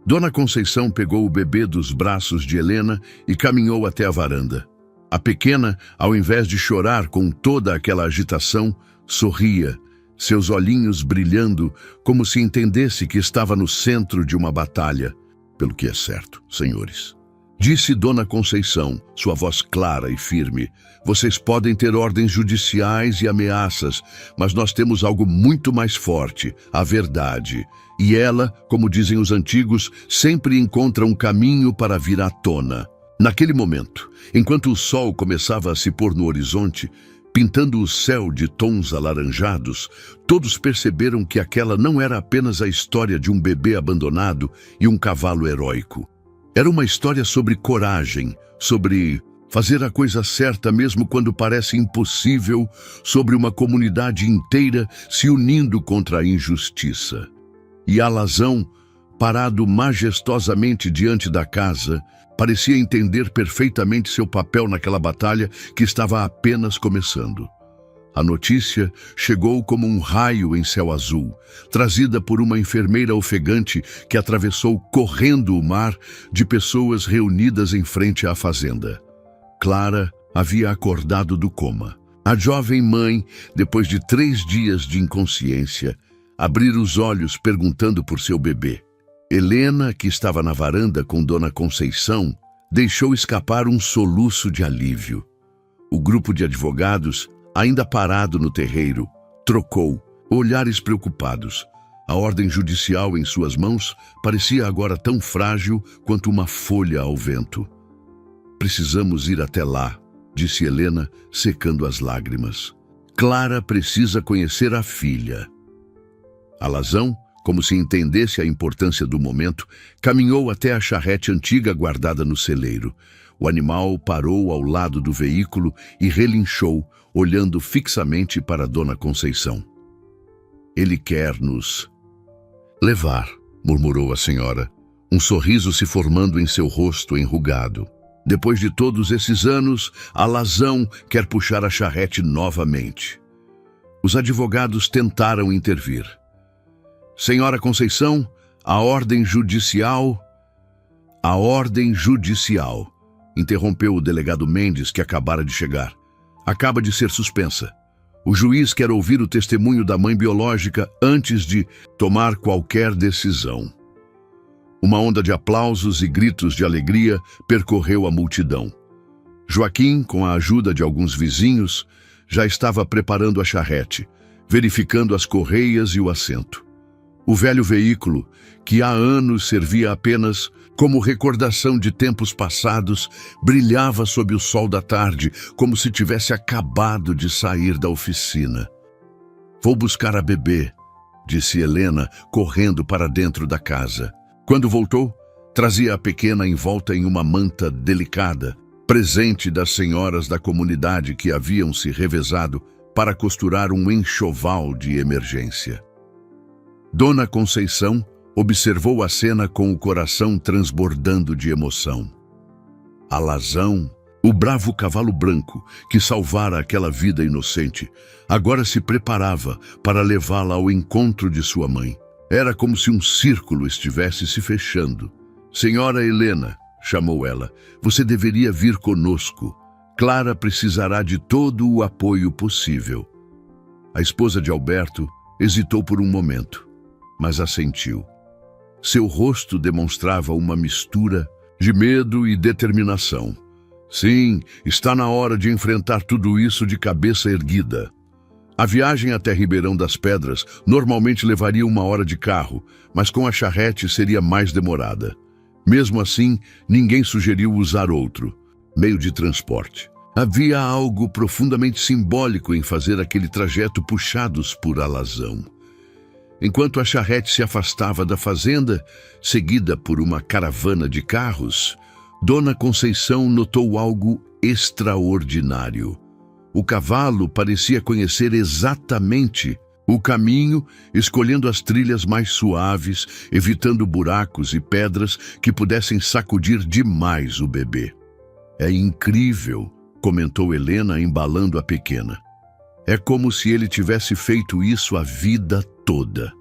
Dona Conceição pegou o bebê dos braços de Helena e caminhou até a varanda. A pequena, ao invés de chorar com toda aquela agitação, sorria, seus olhinhos brilhando como se entendesse que estava no centro de uma batalha. "Pelo que é certo, senhores", disse Dona Conceição, sua voz clara e firme. "Vocês podem ter ordens judiciais e ameaças, mas nós temos algo muito mais forte, a verdade. E ela, como dizem os antigos, sempre encontra um caminho para vir à tona." Naquele momento, enquanto o sol começava a se pôr no horizonte, pintando o céu de tons alaranjados, todos perceberam que aquela não era apenas a história de um bebê abandonado e um cavalo heróico. Era uma história sobre coragem, sobre fazer a coisa certa mesmo quando parece impossível, sobre uma comunidade inteira se unindo contra a injustiça. E Alazão, parado majestosamente diante da casa, parecia entender perfeitamente seu papel naquela batalha que estava apenas começando. A notícia chegou como um raio em céu azul, trazida por uma enfermeira ofegante que atravessou correndo o mar de pessoas reunidas em frente à fazenda. Clara havia acordado do coma. A jovem mãe, depois de 3 dias de inconsciência, abrira os olhos perguntando por seu bebê. Helena, que estava na varanda com Dona Conceição, deixou escapar um soluço de alívio. O grupo de advogados, ainda parado no terreiro, trocou, olhares preocupados. A ordem judicial em suas mãos parecia agora tão frágil quanto uma folha ao vento. "Precisamos ir até lá", disse Helena, secando as lágrimas. "Clara precisa conhecer a filha." Alazão, como se entendesse a importância do momento, caminhou até a charrete antiga guardada no celeiro. O animal parou ao lado do veículo e relinchou, olhando fixamente para Dona Conceição. "Ele quer nos levar", murmurou a senhora, um sorriso se formando em seu rosto enrugado. "Depois de todos esses anos, Alazão quer puxar a charrete novamente." Os advogados tentaram intervir. "Senhora Conceição, a ordem judicial..." "A ordem judicial", interrompeu o delegado Mendes, que acabara de chegar. "Acaba de ser suspensa. O juiz quer ouvir o testemunho da mãe biológica antes de tomar qualquer decisão." Uma onda de aplausos e gritos de alegria percorreu a multidão. Joaquim, com a ajuda de alguns vizinhos, já estava preparando a charrete, verificando as correias e o assento. O velho veículo, que há anos servia apenas como recordação de tempos passados, brilhava sob o sol da tarde, como se tivesse acabado de sair da oficina. "Vou buscar a bebê", disse Helena, correndo para dentro da casa. Quando voltou, trazia a pequena envolta em uma manta delicada, presente das senhoras da comunidade que haviam se revezado para costurar um enxoval de emergência. Dona Conceição observou a cena com o coração transbordando de emoção. Alazão, o bravo cavalo branco que salvara aquela vida inocente, agora se preparava para levá-la ao encontro de sua mãe. Era como se um círculo estivesse se fechando. "Senhora Helena", chamou ela, "você deveria vir conosco. Clara precisará de todo o apoio possível." A esposa de Alberto hesitou por um momento, mas assentiu. Seu rosto demonstrava uma mistura de medo e determinação. "Sim, está na hora de enfrentar tudo isso de cabeça erguida." A viagem até Ribeirão das Pedras normalmente levaria 1 hora de carro, mas com a charrete seria mais demorada. Mesmo assim, ninguém sugeriu usar outro meio de transporte. Havia algo profundamente simbólico em fazer aquele trajeto puxados por Alazão. Enquanto a charrete se afastava da fazenda, seguida por uma caravana de carros, Dona Conceição notou algo extraordinário. O cavalo parecia conhecer exatamente o caminho, escolhendo as trilhas mais suaves, evitando buracos e pedras que pudessem sacudir demais o bebê. "É incrível", comentou Helena, embalando a pequena. "É como se ele tivesse feito isso a vida toda."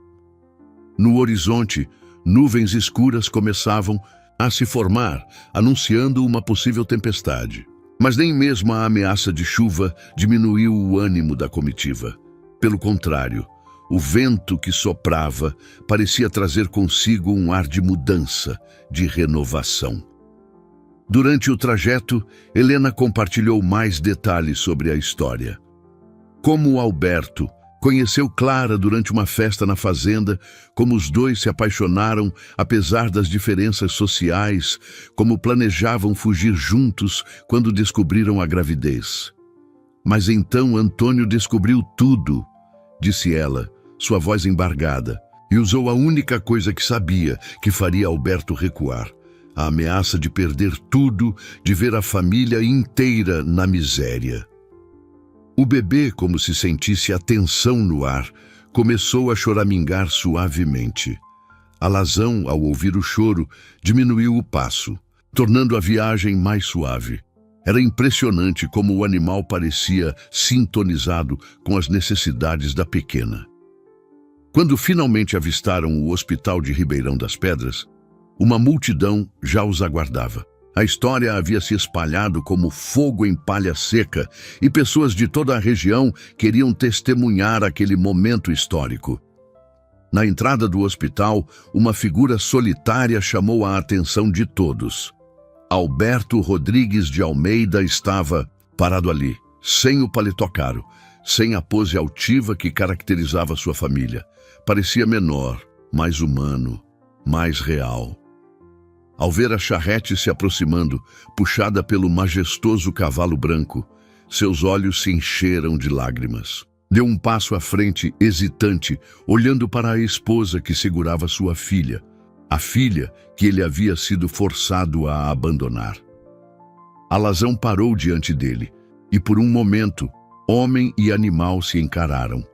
No horizonte, nuvens escuras começavam a se formar, anunciando uma possível tempestade. Mas nem mesmo a ameaça de chuva diminuiu o ânimo da comitiva. Pelo contrário, o vento que soprava parecia trazer consigo um ar de mudança, de renovação. Durante o trajeto, Helena compartilhou mais detalhes sobre a história. Como Alberto conheceu Clara durante uma festa na fazenda, como os dois se apaixonaram apesar das diferenças sociais, como planejavam fugir juntos quando descobriram a gravidez. "Mas então Antônio descobriu tudo", disse ela, sua voz embargada, e usou a única coisa que sabia que faria Alberto recuar: a ameaça de perder tudo, de ver a família inteira na miséria. O bebê, como se sentisse a tensão no ar, começou a choramingar suavemente. Alazão, ao ouvir o choro, diminuiu o passo, tornando a viagem mais suave. Era impressionante como o animal parecia sintonizado com as necessidades da pequena. Quando finalmente avistaram o hospital de Ribeirão das Pedras, uma multidão já os aguardava. A história havia se espalhado como fogo em palha seca e pessoas de toda a região queriam testemunhar aquele momento histórico. Na entrada do hospital, uma figura solitária chamou a atenção de todos. Alberto Rodrigues de Almeida estava parado ali, sem o paletó caro, sem a pose altiva que caracterizava sua família. Parecia menor, mais humano, mais real. Ao ver a charrete se aproximando, puxada pelo majestoso cavalo branco, seus olhos se encheram de lágrimas. Deu um passo à frente, hesitante, olhando para a esposa que segurava sua filha, a filha que ele havia sido forçado a abandonar. Alazão parou diante dele, e por um momento, homem e animal se encararam.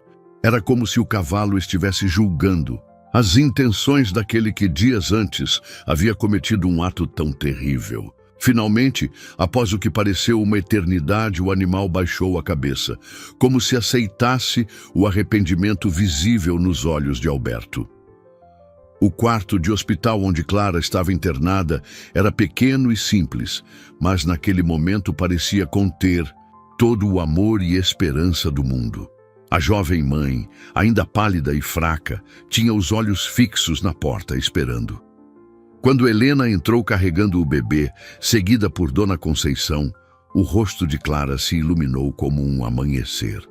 Era como se o cavalo estivesse julgando as intenções daquele que dias antes havia cometido um ato tão terrível. Finalmente, após o que pareceu uma eternidade, o animal baixou a cabeça, como se aceitasse o arrependimento visível nos olhos de Alberto. O quarto de hospital onde Clara estava internada era pequeno e simples, mas naquele momento parecia conter todo o amor e esperança do mundo. A jovem mãe, ainda pálida e fraca, tinha os olhos fixos na porta, esperando. Quando Helena entrou carregando o bebê, seguida por Dona Conceição, o rosto de Clara se iluminou como um amanhecer.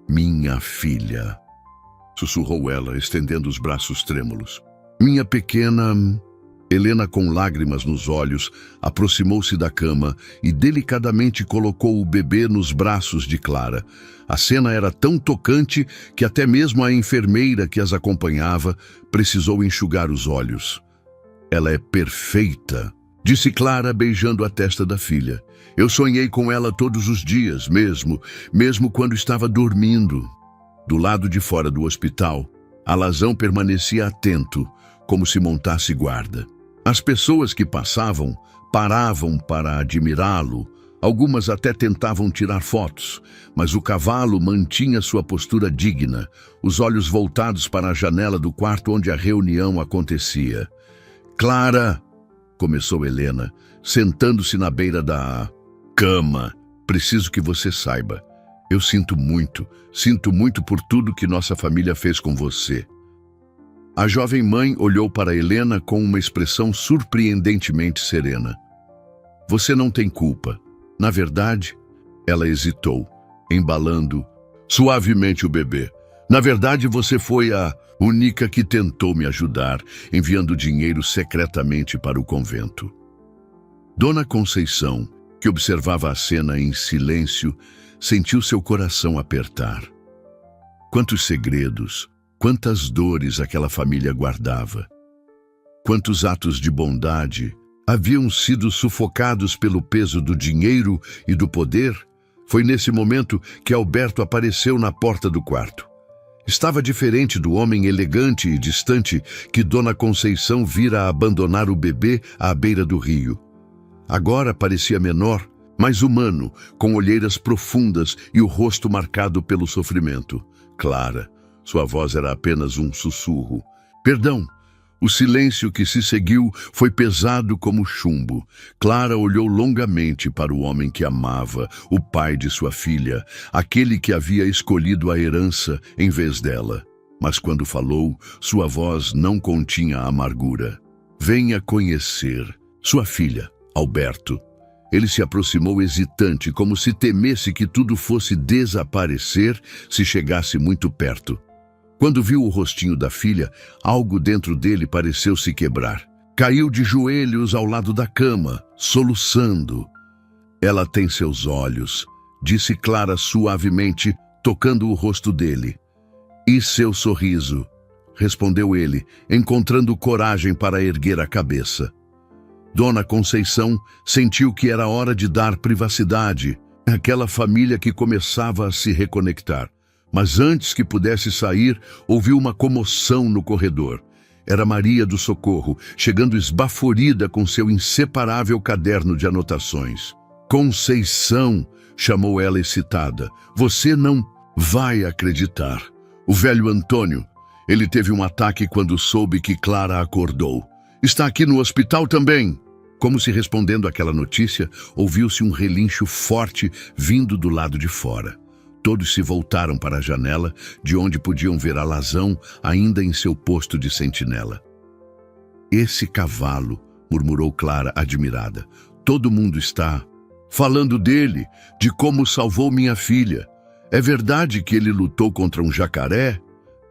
"Minha filha", sussurrou ela, estendendo os braços trêmulos. "Minha pequena..." Helena, com lágrimas nos olhos, aproximou-se da cama e delicadamente colocou o bebê nos braços de Clara. A cena era tão tocante que até mesmo a enfermeira que as acompanhava precisou enxugar os olhos. "Ela é perfeita", disse Clara, beijando a testa da filha. "Eu sonhei com ela todos os dias, mesmo quando estava dormindo." Do lado de fora do hospital, Alazão permanecia atento, como se montasse guarda. As pessoas que passavam paravam para admirá-lo. Algumas até tentavam tirar fotos, mas o cavalo mantinha sua postura digna, os olhos voltados para a janela do quarto onde a reunião acontecia. "Clara", começou Helena, sentando-se na beira da cama, "preciso que você saiba. Eu sinto muito por tudo que nossa família fez com você." A jovem mãe olhou para Helena com uma expressão surpreendentemente serena. "Você não tem culpa. Na verdade," ela hesitou, embalando suavemente o bebê. "Na verdade, você foi a única que tentou me ajudar, enviando dinheiro secretamente para o convento." Dona Conceição, que observava a cena em silêncio, sentiu seu coração apertar. Quantos segredos, quantas dores aquela família guardava. Quantos atos de bondade haviam sido sufocados pelo peso do dinheiro e do poder. Foi nesse momento que Alberto apareceu na porta do quarto. Estava diferente do homem elegante e distante que Dona Conceição vira abandonar o bebê à beira do rio. Agora parecia menor, mais humano, com olheiras profundas e o rosto marcado pelo sofrimento. Clara, sua voz era apenas um sussurro. "Perdão." O silêncio que se seguiu foi pesado como chumbo. Clara olhou longamente para o homem que amava, o pai de sua filha, aquele que havia escolhido a herança em vez dela. Mas quando falou, sua voz não continha amargura. "Venha conhecer sua filha, Alberto." Ele se aproximou hesitante, como se temesse que tudo fosse desaparecer se chegasse muito perto. Quando viu o rostinho da filha, algo dentro dele pareceu se quebrar. Caiu de joelhos ao lado da cama, soluçando. "Ela tem seus olhos", disse Clara suavemente, tocando o rosto dele. "E seu sorriso", respondeu ele, encontrando coragem para erguer a cabeça. Dona Conceição sentiu que era hora de dar privacidade àquela família que começava a se reconectar. Mas antes que pudesse sair, ouviu uma comoção no corredor. Era Maria do Socorro, chegando esbaforida com seu inseparável caderno de anotações. "Conceição", chamou ela excitada, "você não vai acreditar. O velho Antônio, ele teve um ataque quando soube que Clara acordou. Está aqui no hospital também." Como se respondendo àquela notícia, ouviu-se um relincho forte vindo do lado de fora. Todos se voltaram para a janela, de onde podiam ver Alazão ainda em seu posto de sentinela. "Esse cavalo", murmurou Clara, admirada. "Todo mundo está falando dele, de como salvou minha filha. É verdade que ele lutou contra um jacaré?"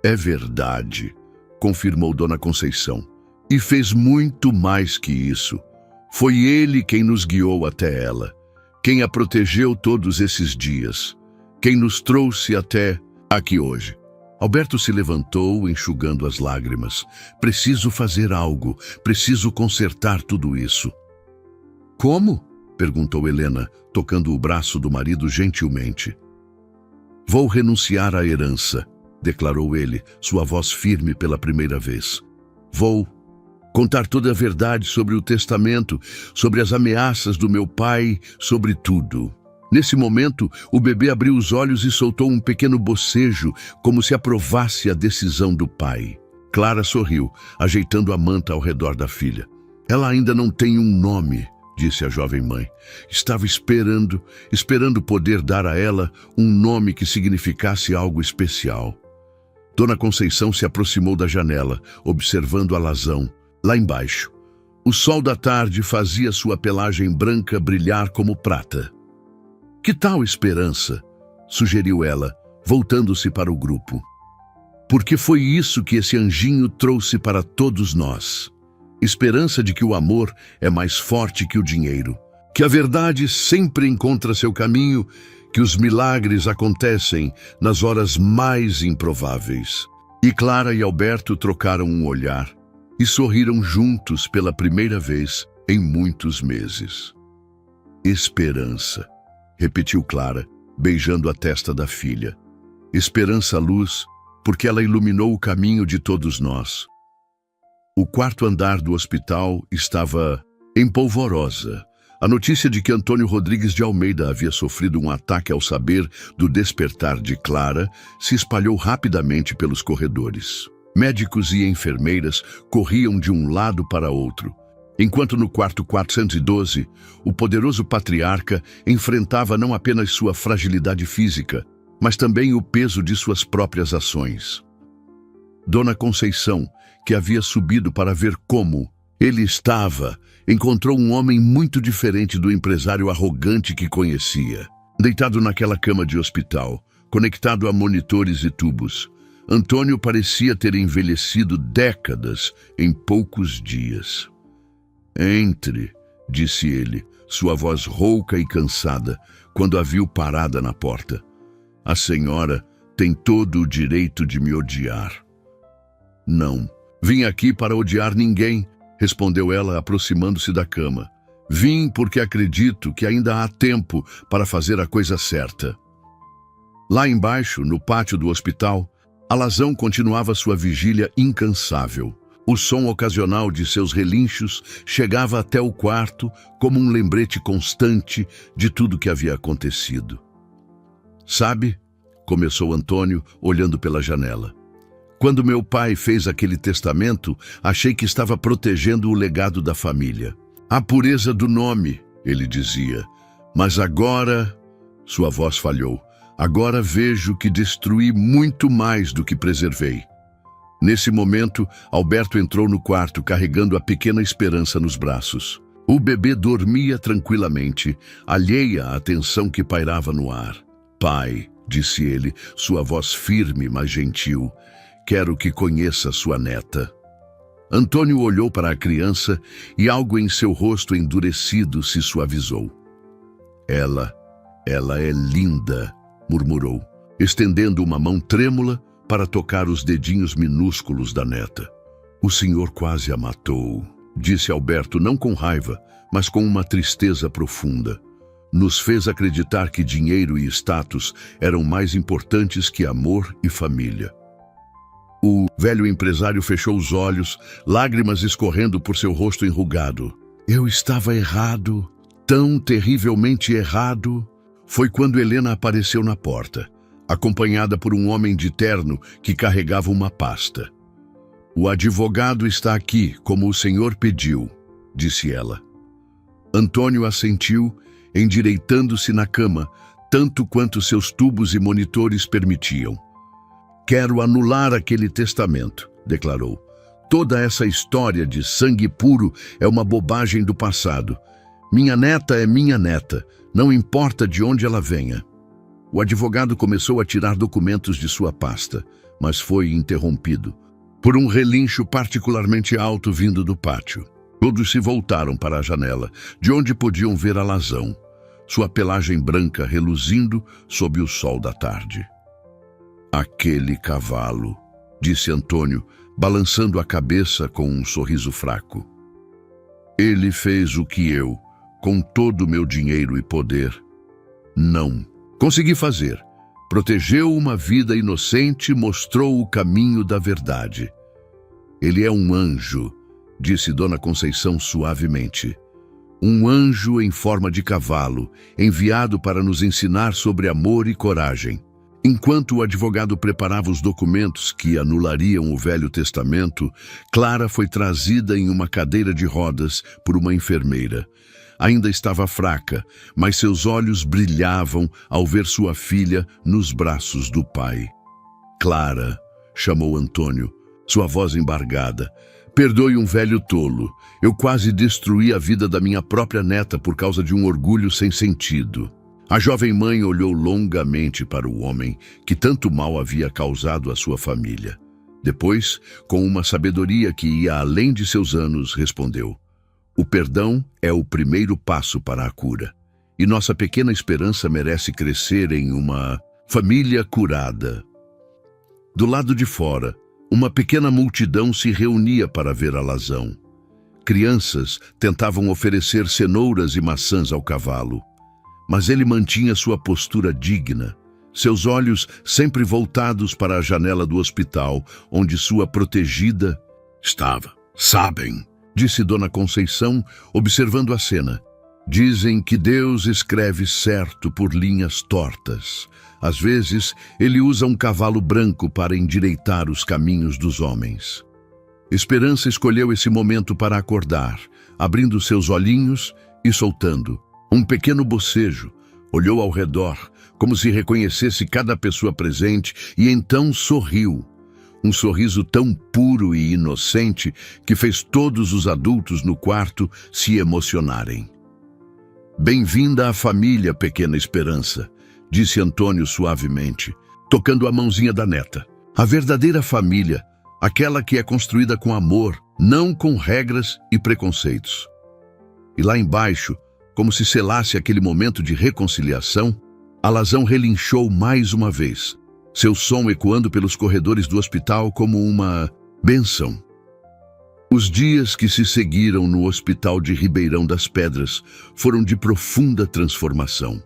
"É verdade", confirmou Dona Conceição. "E fez muito mais que isso. Foi ele quem nos guiou até ela, quem a protegeu todos esses dias, quem nos trouxe até aqui hoje." Alberto se levantou, enxugando as lágrimas. "Preciso fazer algo, preciso consertar tudo isso." "Como?" perguntou Helena, tocando o braço do marido gentilmente. "Vou renunciar à herança", declarou ele, sua voz firme pela primeira vez. "Vou contar toda a verdade sobre o testamento, sobre as ameaças do meu pai, sobre tudo." Nesse momento, o bebê abriu os olhos e soltou um pequeno bocejo, como se aprovasse a decisão do pai. Clara sorriu, ajeitando a manta ao redor da filha. "Ela ainda não tem um nome", disse a jovem mãe. "Estava esperando poder dar a ela um nome que significasse algo especial." Dona Conceição se aproximou da janela, observando Alazão. Lá embaixo, o sol da tarde fazia sua pelagem branca brilhar como prata. "Que tal Esperança?", sugeriu ela, voltando-se para o grupo. "Porque foi isso que esse anjinho trouxe para todos nós. Esperança de que o amor é mais forte que o dinheiro, que a verdade sempre encontra seu caminho, que os milagres acontecem nas horas mais improváveis." E Clara e Alberto trocaram um olhar e sorriram juntos pela primeira vez em muitos meses. "Esperança", repetiu Clara, beijando a testa da filha. "Esperança, luz, porque ela iluminou o caminho de todos nós. O quarto andar do hospital estava em polvorosa. A notícia de que Antônio Rodrigues de Almeida havia sofrido um ataque ao saber do despertar de Clara se espalhou rapidamente pelos corredores. Médicos e enfermeiras corriam de um lado para outro, enquanto no quarto 412, o poderoso patriarca enfrentava não apenas sua fragilidade física, mas também o peso de suas próprias ações. Dona Conceição, que havia subido para ver como ele estava, encontrou um homem muito diferente do empresário arrogante que conhecia. Deitado naquela cama de hospital, conectado a monitores e tubos, Antônio parecia ter envelhecido décadas em poucos dias. "Entre", disse ele, sua voz rouca e cansada, quando a viu parada na porta. "A senhora tem todo o direito de me odiar." "Não, vim aqui para odiar ninguém", respondeu ela, aproximando-se da cama. "Vim porque acredito que ainda há tempo para fazer a coisa certa." Lá embaixo, no pátio do hospital, Alazão continuava sua vigília incansável. O som ocasional de seus relinchos chegava até o quarto como um lembrete constante de tudo que havia acontecido. "Sabe", começou Antônio, olhando pela janela, "quando meu pai fez aquele testamento, achei que estava protegendo o legado da família. A pureza do nome", ele dizia. "Mas agora..." Sua voz falhou. "Agora vejo que destruí muito mais do que preservei." Nesse momento, Alberto entrou no quarto carregando a pequena Esperança nos braços. O bebê dormia tranquilamente, alheia à tensão que pairava no ar. "Pai", disse ele, sua voz firme, mas gentil, "quero que conheça sua neta." Antônio olhou para a criança e algo em seu rosto endurecido se suavizou. Ela é linda", murmurou, estendendo uma mão trêmula para tocar os dedinhos minúsculos da neta. "O senhor quase a matou", disse Alberto, não com raiva, mas com uma tristeza profunda. "Nos fez acreditar que dinheiro e status eram mais importantes que amor e família." O velho empresário fechou os olhos, lágrimas escorrendo por seu rosto enrugado. "Eu estava errado, tão terrivelmente errado." Foi quando Helena apareceu na porta, acompanhada por um homem de terno que carregava uma pasta. "O advogado está aqui, como o senhor pediu", disse ela. Antônio assentiu, endireitando-se na cama, tanto quanto seus tubos e monitores permitiam. "Quero anular aquele testamento", declarou. "Toda essa história de sangue puro é uma bobagem do passado. Minha neta é minha neta, não importa de onde ela venha." O advogado começou a tirar documentos de sua pasta, mas foi interrompido por um relincho particularmente alto vindo do pátio. Todos se voltaram para a janela, de onde podiam ver Alazão, sua pelagem branca reluzindo sob o sol da tarde. "Aquele cavalo", disse Antônio, balançando a cabeça com um sorriso fraco. "Ele fez o que eu, com todo o meu dinheiro e poder, não consegui fazer. Protegeu uma vida inocente e mostrou o caminho da verdade. Ele é um anjo", disse Dona Conceição suavemente. "Um anjo em forma de cavalo, enviado para nos ensinar sobre amor e coragem." Enquanto o advogado preparava os documentos que anulariam o Velho Testamento, Clara foi trazida em uma cadeira de rodas por uma enfermeira. Ainda estava fraca, mas seus olhos brilhavam ao ver sua filha nos braços do pai. "Clara", chamou Antônio, sua voz embargada, "perdoe um velho tolo. Eu quase destruí a vida da minha própria neta por causa de um orgulho sem sentido." A jovem mãe olhou longamente para o homem que tanto mal havia causado à sua família. Depois, com uma sabedoria que ia além de seus anos, respondeu: "O perdão é o primeiro passo para a cura, e nossa pequena Esperança merece crescer em uma família curada." Do lado de fora, uma pequena multidão se reunia para ver Alazão. Crianças tentavam oferecer cenouras e maçãs ao cavalo, mas ele mantinha sua postura digna, seus olhos sempre voltados para a janela do hospital, onde sua protegida estava. Sabem, disse Dona Conceição, observando a cena. Dizem que Deus escreve certo por linhas tortas. Às vezes, ele usa um cavalo branco para endireitar os caminhos dos homens. Esperança escolheu esse momento para acordar, abrindo seus olhinhos e soltando um pequeno bocejo. Olhou ao redor, como se reconhecesse cada pessoa presente, e então sorriu. Um sorriso tão puro e inocente que fez todos os adultos no quarto se emocionarem. Bem-vinda à família, pequena Esperança, disse Antônio suavemente, tocando a mãozinha da neta. A verdadeira família, aquela que é construída com amor, não com regras e preconceitos. E lá embaixo, como se selasse aquele momento de reconciliação, Alazão relinchou mais uma vez, seu som ecoando pelos corredores do hospital como uma bênção. Os dias que se seguiram no hospital de Ribeirão das Pedras foram de profunda transformação.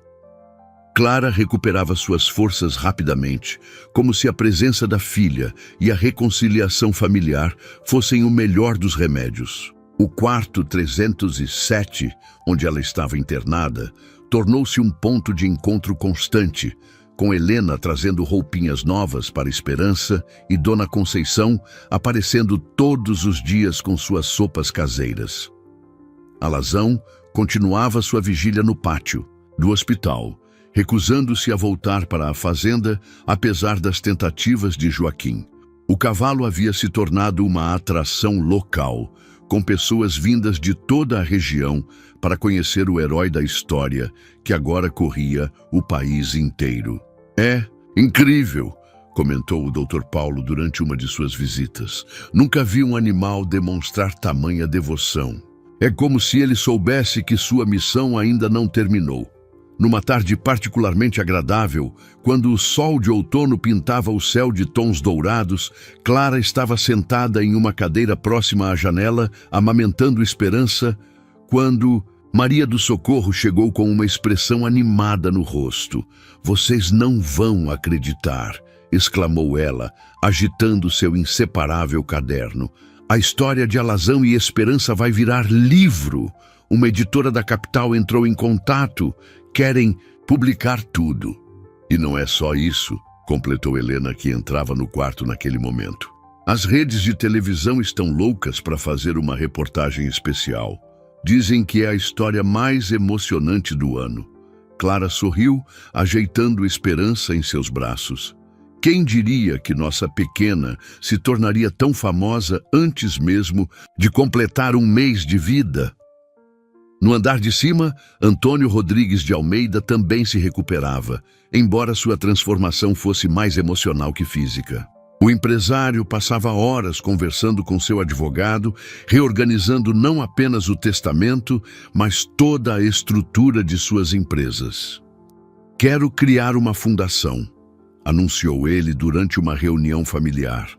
Clara recuperava suas forças rapidamente, como se a presença da filha e a reconciliação familiar fossem o melhor dos remédios. O quarto 307, onde ela estava internada, tornou-se um ponto de encontro constante, com Helena trazendo roupinhas novas para Esperança e Dona Conceição aparecendo todos os dias com suas sopas caseiras. Alazão continuava sua vigília no pátio do hospital, recusando-se a voltar para a fazenda, apesar das tentativas de Joaquim. O cavalo havia se tornado uma atração local, com pessoas vindas de toda a região para conhecer o herói da história que agora corria o país inteiro. É incrível, comentou o Dr. Paulo durante uma de suas visitas. Nunca vi um animal demonstrar tamanha devoção. É como se ele soubesse que sua missão ainda não terminou. Numa tarde particularmente agradável, quando o sol de outono pintava o céu de tons dourados, Clara estava sentada em uma cadeira próxima à janela, amamentando Esperança, quando Maria do Socorro chegou com uma expressão animada no rosto. "Vocês não vão acreditar", exclamou ela, agitando seu inseparável caderno. "A história de Alazão e Esperança vai virar livro. Uma editora da capital entrou em contato. Querem publicar tudo." "E não é só isso", completou Helena, que entrava no quarto naquele momento. "As redes de televisão estão loucas para fazer uma reportagem especial. Dizem que é a história mais emocionante do ano." Clara sorriu, ajeitando Esperança em seus braços. "Quem diria que nossa pequena se tornaria tão famosa antes mesmo de completar um mês de vida?" No andar de cima, Antônio Rodrigues de Almeida também se recuperava, embora sua transformação fosse mais emocional que física. O empresário passava horas conversando com seu advogado, reorganizando não apenas o testamento, mas toda a estrutura de suas empresas. "Quero criar uma fundação", anunciou ele durante uma reunião familiar.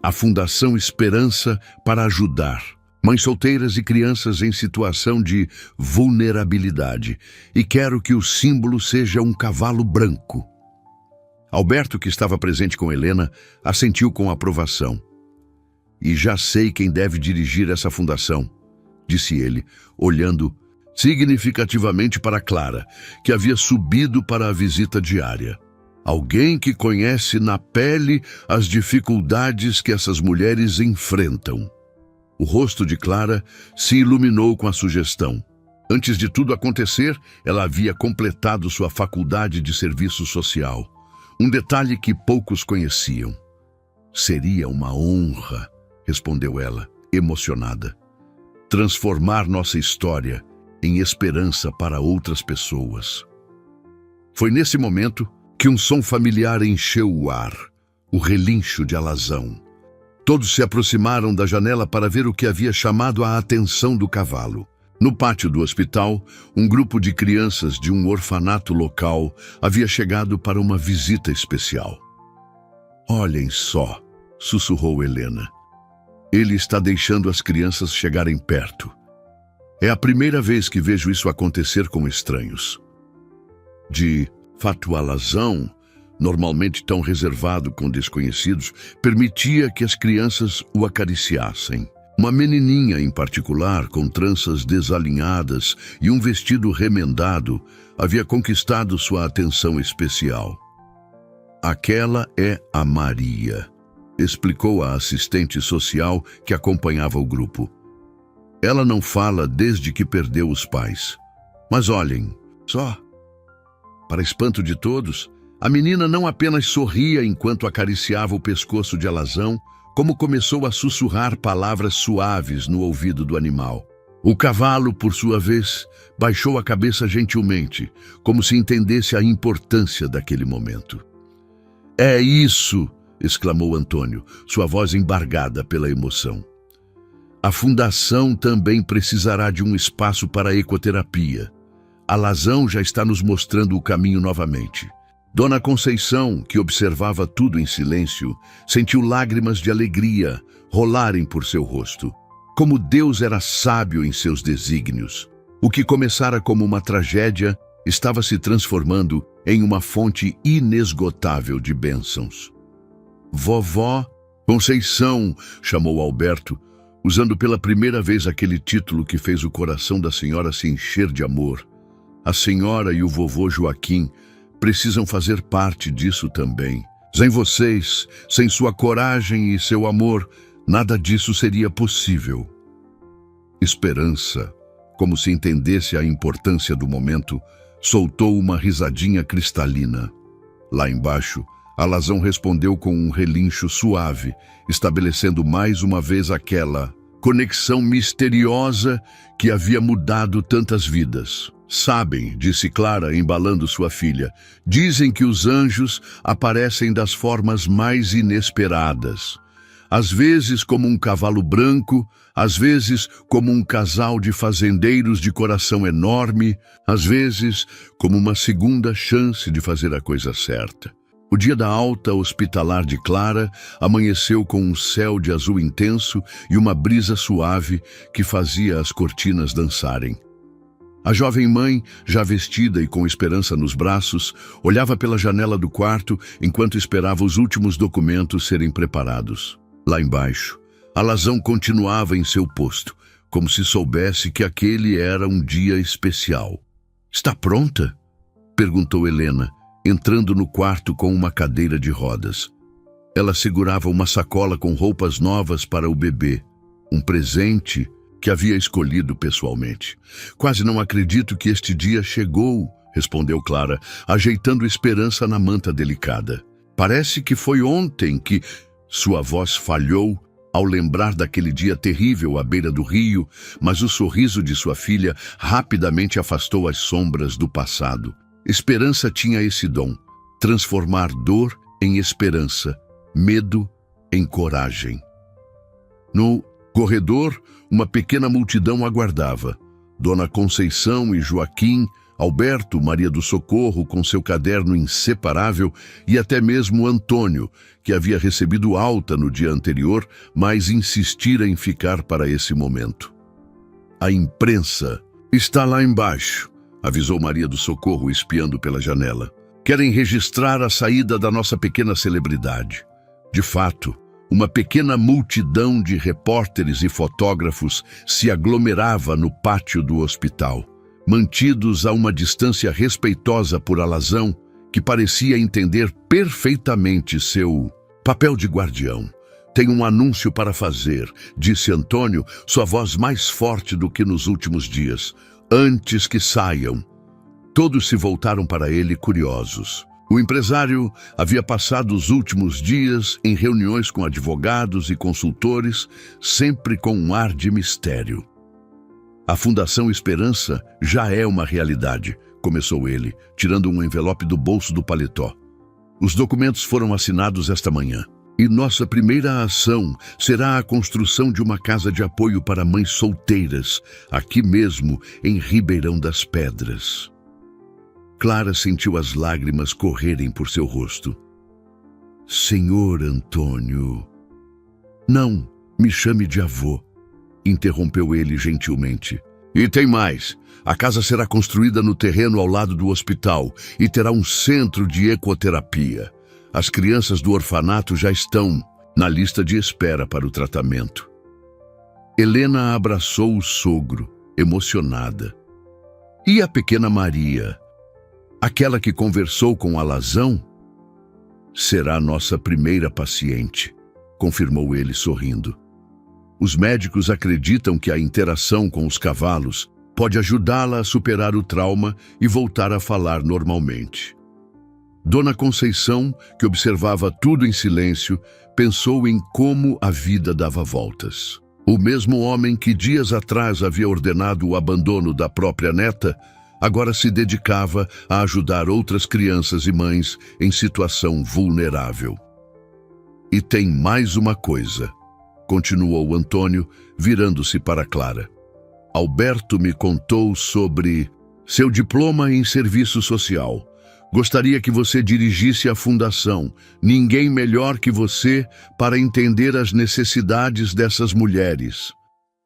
"A Fundação Esperança para ajudar mães solteiras e crianças em situação de vulnerabilidade, e quero que o símbolo seja um cavalo branco." Alberto, que estava presente com Helena, assentiu com aprovação. "E já sei quem deve dirigir essa fundação", disse ele, olhando significativamente para Clara, que havia subido para a visita diária. "Alguém que conhece na pele as dificuldades que essas mulheres enfrentam." O rosto de Clara se iluminou com a sugestão. Antes de tudo acontecer, ela havia completado sua faculdade de serviço social. Um detalhe que poucos conheciam. "Seria uma honra", respondeu ela, emocionada. "Transformar nossa história em esperança para outras pessoas." Foi nesse momento que um som familiar encheu o ar, o relincho de Alazão. Todos se aproximaram da janela para ver o que havia chamado a atenção do cavalo. No pátio do hospital, um grupo de crianças de um orfanato local havia chegado para uma visita especial. "Olhem só", sussurrou Helena. "Ele está deixando as crianças chegarem perto. É a primeira vez que vejo isso acontecer com estranhos." De fato, Alazão normalmente tão reservado com desconhecidos, permitia que as crianças o acariciassem. Uma menininha em particular, com tranças desalinhadas e um vestido remendado, havia conquistado sua atenção especial. Aquela é a Maria, explicou a assistente social que acompanhava o grupo. Ela não fala desde que perdeu os pais. Mas olhem, só. Para espanto de todos, a menina não apenas sorria enquanto acariciava o pescoço de Alazão, como começou a sussurrar palavras suaves no ouvido do animal. O cavalo, por sua vez, baixou a cabeça gentilmente, como se entendesse a importância daquele momento. "É isso!" exclamou Antônio, sua voz embargada pela emoção. "A fundação também precisará de um espaço para a ecoterapia. Alazão já está nos mostrando o caminho novamente." Dona Conceição, que observava tudo em silêncio, sentiu lágrimas de alegria rolarem por seu rosto. Como Deus era sábio em seus desígnios. O que começara como uma tragédia estava se transformando em uma fonte inesgotável de bênçãos. "Vovó Conceição", chamou Alberto, usando pela primeira vez aquele título que fez o coração da senhora se encher de amor. A senhora e o vovô Joaquim precisam fazer parte disso também. Sem vocês, sem sua coragem e seu amor, nada disso seria possível. Esperança, como se entendesse a importância do momento, soltou uma risadinha cristalina. Lá embaixo, Alazão respondeu com um relincho suave, estabelecendo mais uma vez aquela conexão misteriosa que havia mudado tantas vidas. "Sabem", disse Clara, embalando sua filha, "dizem que os anjos aparecem das formas mais inesperadas. Às vezes como um cavalo branco, às vezes como um casal de fazendeiros de coração enorme, às vezes como uma segunda chance de fazer a coisa certa." O dia da alta hospitalar de Clara amanheceu com um céu de azul intenso e uma brisa suave que fazia as cortinas dançarem. A jovem mãe, já vestida e com esperança nos braços, olhava pela janela do quarto enquanto esperava os últimos documentos serem preparados. Lá embaixo, Alazão continuava em seu posto, como se soubesse que aquele era um dia especial. "Está pronta?" perguntou Helena, entrando no quarto com uma cadeira de rodas. Ela segurava uma sacola com roupas novas para o bebê, um presente que havia escolhido pessoalmente. "Quase não acredito que este dia chegou", respondeu Clara, ajeitando Esperança na manta delicada. "Parece que foi ontem que..." Sua voz falhou ao lembrar daquele dia terrível à beira do rio, mas o sorriso de sua filha rapidamente afastou as sombras do passado. Esperança tinha esse dom, transformar dor em esperança, medo em coragem. No corredor, uma pequena multidão aguardava. Dona Conceição e Joaquim, Alberto, Maria do Socorro com seu caderno inseparável e até mesmo Antônio, que havia recebido alta no dia anterior, mas insistira em ficar para esse momento. "A imprensa está lá embaixo", avisou Maria do Socorro espiando pela janela. "Querem registrar a saída da nossa pequena celebridade." De fato, uma pequena multidão de repórteres e fotógrafos se aglomerava no pátio do hospital, mantidos a uma distância respeitosa por Alazão, que parecia entender perfeitamente seu papel de guardião. "Tenho um anúncio para fazer", disse Antônio, sua voz mais forte do que nos últimos dias. "Antes que saiam." Todos se voltaram para ele curiosos. O empresário havia passado os últimos dias em reuniões com advogados e consultores, sempre com um ar de mistério. "A Fundação Esperança já é uma realidade", começou ele, tirando um envelope do bolso do paletó. "Os documentos foram assinados esta manhã. E nossa primeira ação será a construção de uma casa de apoio para mães solteiras, aqui mesmo, em Ribeirão das Pedras." Clara sentiu as lágrimas correrem por seu rosto. "Senhor Antônio..." "Não, me chame de avô", interrompeu ele gentilmente. E tem mais. A casa será construída no terreno ao lado do hospital e terá um centro de ecoterapia. As crianças do orfanato já estão na lista de espera para o tratamento. Helena abraçou o sogro, emocionada. E a pequena Maria, aquela que conversou com Alazão? Será nossa primeira paciente, confirmou ele sorrindo. Os médicos acreditam que a interação com os cavalos pode ajudá-la a superar o trauma e voltar a falar normalmente. Dona Conceição, que observava tudo em silêncio, pensou em como a vida dava voltas. O mesmo homem que dias atrás havia ordenado o abandono da própria neta, agora se dedicava a ajudar outras crianças e mães em situação vulnerável. E tem mais uma coisa, continuou Antônio, virando-se para Clara. Alberto me contou sobre seu diploma em serviço social. Gostaria que você dirigisse a fundação. Ninguém melhor que você para entender as necessidades dessas mulheres.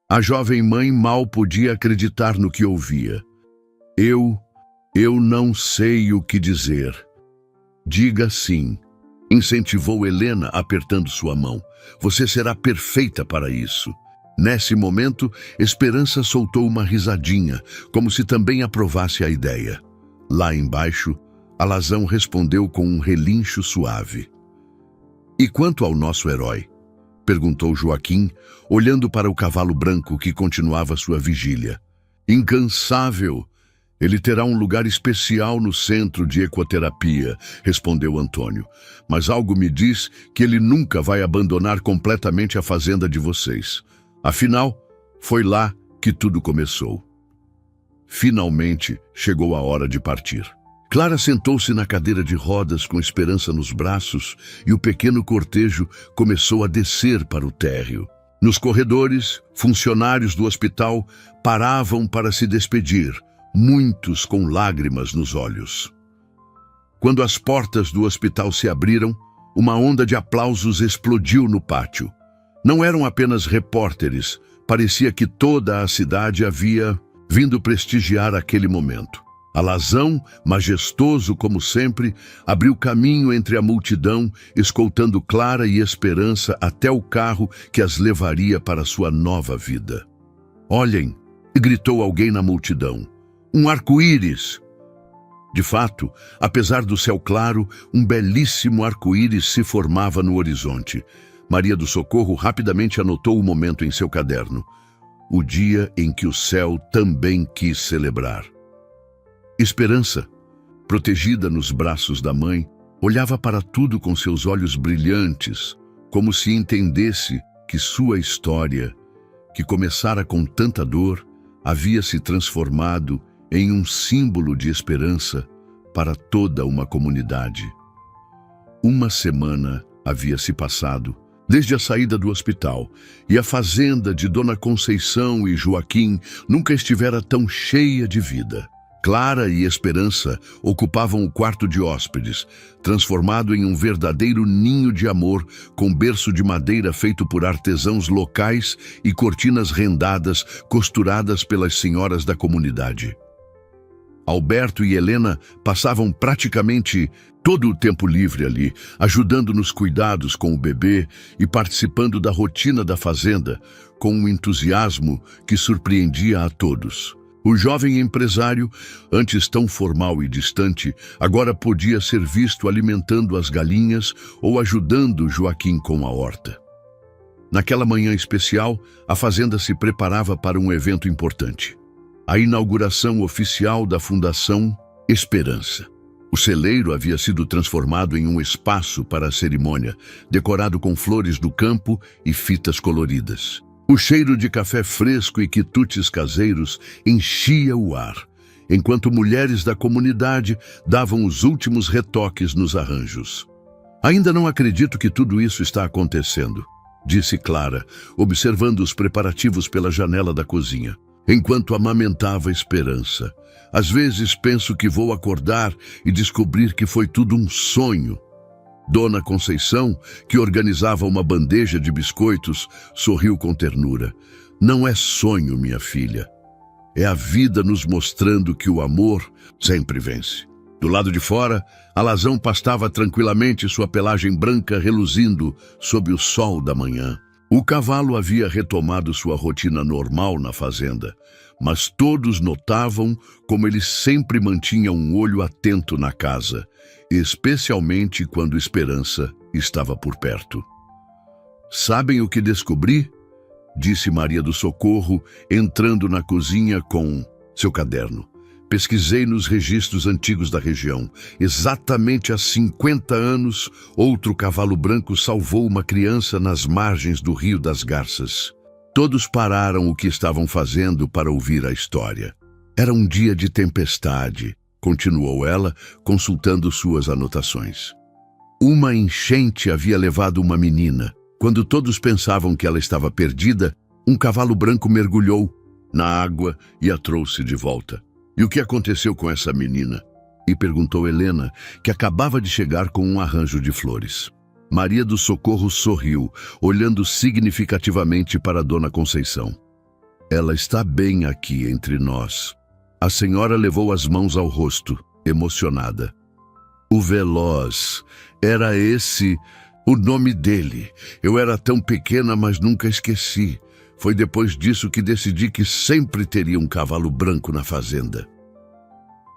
A jovem mãe mal podia acreditar no que ouvia. Eu não sei o que dizer. Diga sim, incentivou Helena apertando sua mão. Você será perfeita para isso. Nesse momento, Esperança soltou uma risadinha, como se também aprovasse a ideia. Lá embaixo, Alazão respondeu com um relincho suave. E quanto ao nosso herói? Perguntou Joaquim, olhando para o cavalo branco que continuava sua vigília. Incansável! Ele terá um lugar especial no centro de ecoterapia, respondeu Antônio. Mas algo me diz que ele nunca vai abandonar completamente a fazenda de vocês. Afinal, foi lá que tudo começou. Finalmente chegou a hora de partir. Clara sentou-se na cadeira de rodas com Esperança nos braços e o pequeno cortejo começou a descer para o térreo. Nos corredores, funcionários do hospital paravam para se despedir, muitos com lágrimas nos olhos. Quando as portas do hospital se abriram, uma onda de aplausos explodiu no pátio. Não eram apenas repórteres, parecia que toda a cidade havia vindo prestigiar aquele momento. Alazão, majestoso como sempre, abriu caminho entre a multidão, escoltando Clara e Esperança até o carro que as levaria para sua nova vida. Olhem, gritou alguém na multidão. Um arco-íris! De fato, apesar do céu claro, um belíssimo arco-íris se formava no horizonte. Maria do Socorro rapidamente anotou o momento em seu caderno. O dia em que o céu também quis celebrar. Esperança, protegida nos braços da mãe, olhava para tudo com seus olhos brilhantes, como se entendesse que sua história, que começara com tanta dor, havia se transformado em um símbolo de esperança para toda uma comunidade. Uma semana havia se passado, desde a saída do hospital, e a fazenda de Dona Conceição e Joaquim nunca estivera tão cheia de vida. Clara e Esperança ocupavam o quarto de hóspedes, transformado em um verdadeiro ninho de amor, com berço de madeira feito por artesãos locais e cortinas rendadas costuradas pelas senhoras da comunidade. Alberto e Helena passavam praticamente todo o tempo livre ali, ajudando nos cuidados com o bebê e participando da rotina da fazenda, com um entusiasmo que surpreendia a todos. O jovem empresário, antes tão formal e distante, agora podia ser visto alimentando as galinhas ou ajudando Joaquim com a horta. Naquela manhã especial, a fazenda se preparava para um evento importante. A inauguração oficial da Fundação Esperança. O celeiro havia sido transformado em um espaço para a cerimônia, decorado com flores do campo e fitas coloridas. O cheiro de café fresco e quitutes caseiros enchia o ar, enquanto mulheres da comunidade davam os últimos retoques nos arranjos. Ainda não acredito que tudo isso está acontecendo, disse Clara, observando os preparativos pela janela da cozinha, enquanto amamentava Esperança. Às vezes penso que vou acordar e descobrir que foi tudo um sonho. Dona Conceição, que organizava uma bandeja de biscoitos, sorriu com ternura. Não é sonho, minha filha. É a vida nos mostrando que o amor sempre vence. Do lado de fora, Alazão pastava tranquilamente, sua pelagem branca reluzindo sob o sol da manhã. O cavalo havia retomado sua rotina normal na fazenda, mas todos notavam como ele sempre mantinha um olho atento na casa, especialmente quando Esperança estava por perto. "Sabem o que descobri?" disse Maria do Socorro, entrando na cozinha com seu caderno. "Pesquisei nos registros antigos da região. Exatamente há 50 anos, outro cavalo branco salvou uma criança nas margens do Rio das Garças." Todos pararam o que estavam fazendo para ouvir a história. "Era um dia de tempestade", continuou ela, consultando suas anotações. "Uma enchente havia levado uma menina. Quando todos pensavam que ela estava perdida, um cavalo branco mergulhou na água e a trouxe de volta." "E o que aconteceu com essa menina?" e perguntou Helena, que acabava de chegar com um arranjo de flores. Maria do Socorro sorriu, olhando significativamente para Dona Conceição. "Ela está bem aqui entre nós." A senhora levou as mãos ao rosto, emocionada. "O Veloz, era esse o nome dele. Eu era tão pequena, mas nunca esqueci. Foi depois disso que decidi que sempre teria um cavalo branco na fazenda."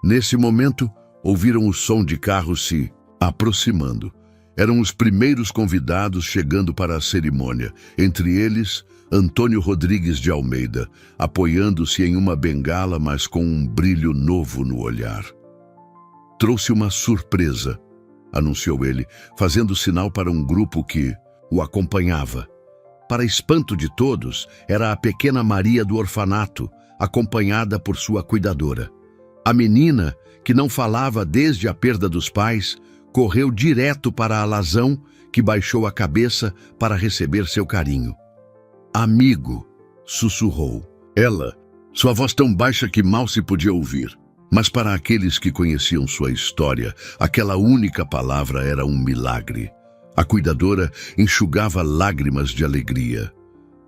Nesse momento, ouviram o som de carros se aproximando. Eram os primeiros convidados chegando para a cerimônia, entre eles Antônio Rodrigues de Almeida, apoiando-se em uma bengala, mas com um brilho novo no olhar. "Trouxe uma surpresa", anunciou ele, fazendo sinal para um grupo que o acompanhava. Para espanto de todos, era a pequena Maria do orfanato, acompanhada por sua cuidadora. A menina, que não falava desde a perda dos pais, correu direto para Alazão, que baixou a cabeça para receber seu carinho. "Amigo", sussurrou. Ela, sua voz tão baixa que mal se podia ouvir. Mas para aqueles que conheciam sua história, aquela única palavra era um milagre. A cuidadora enxugava lágrimas de alegria.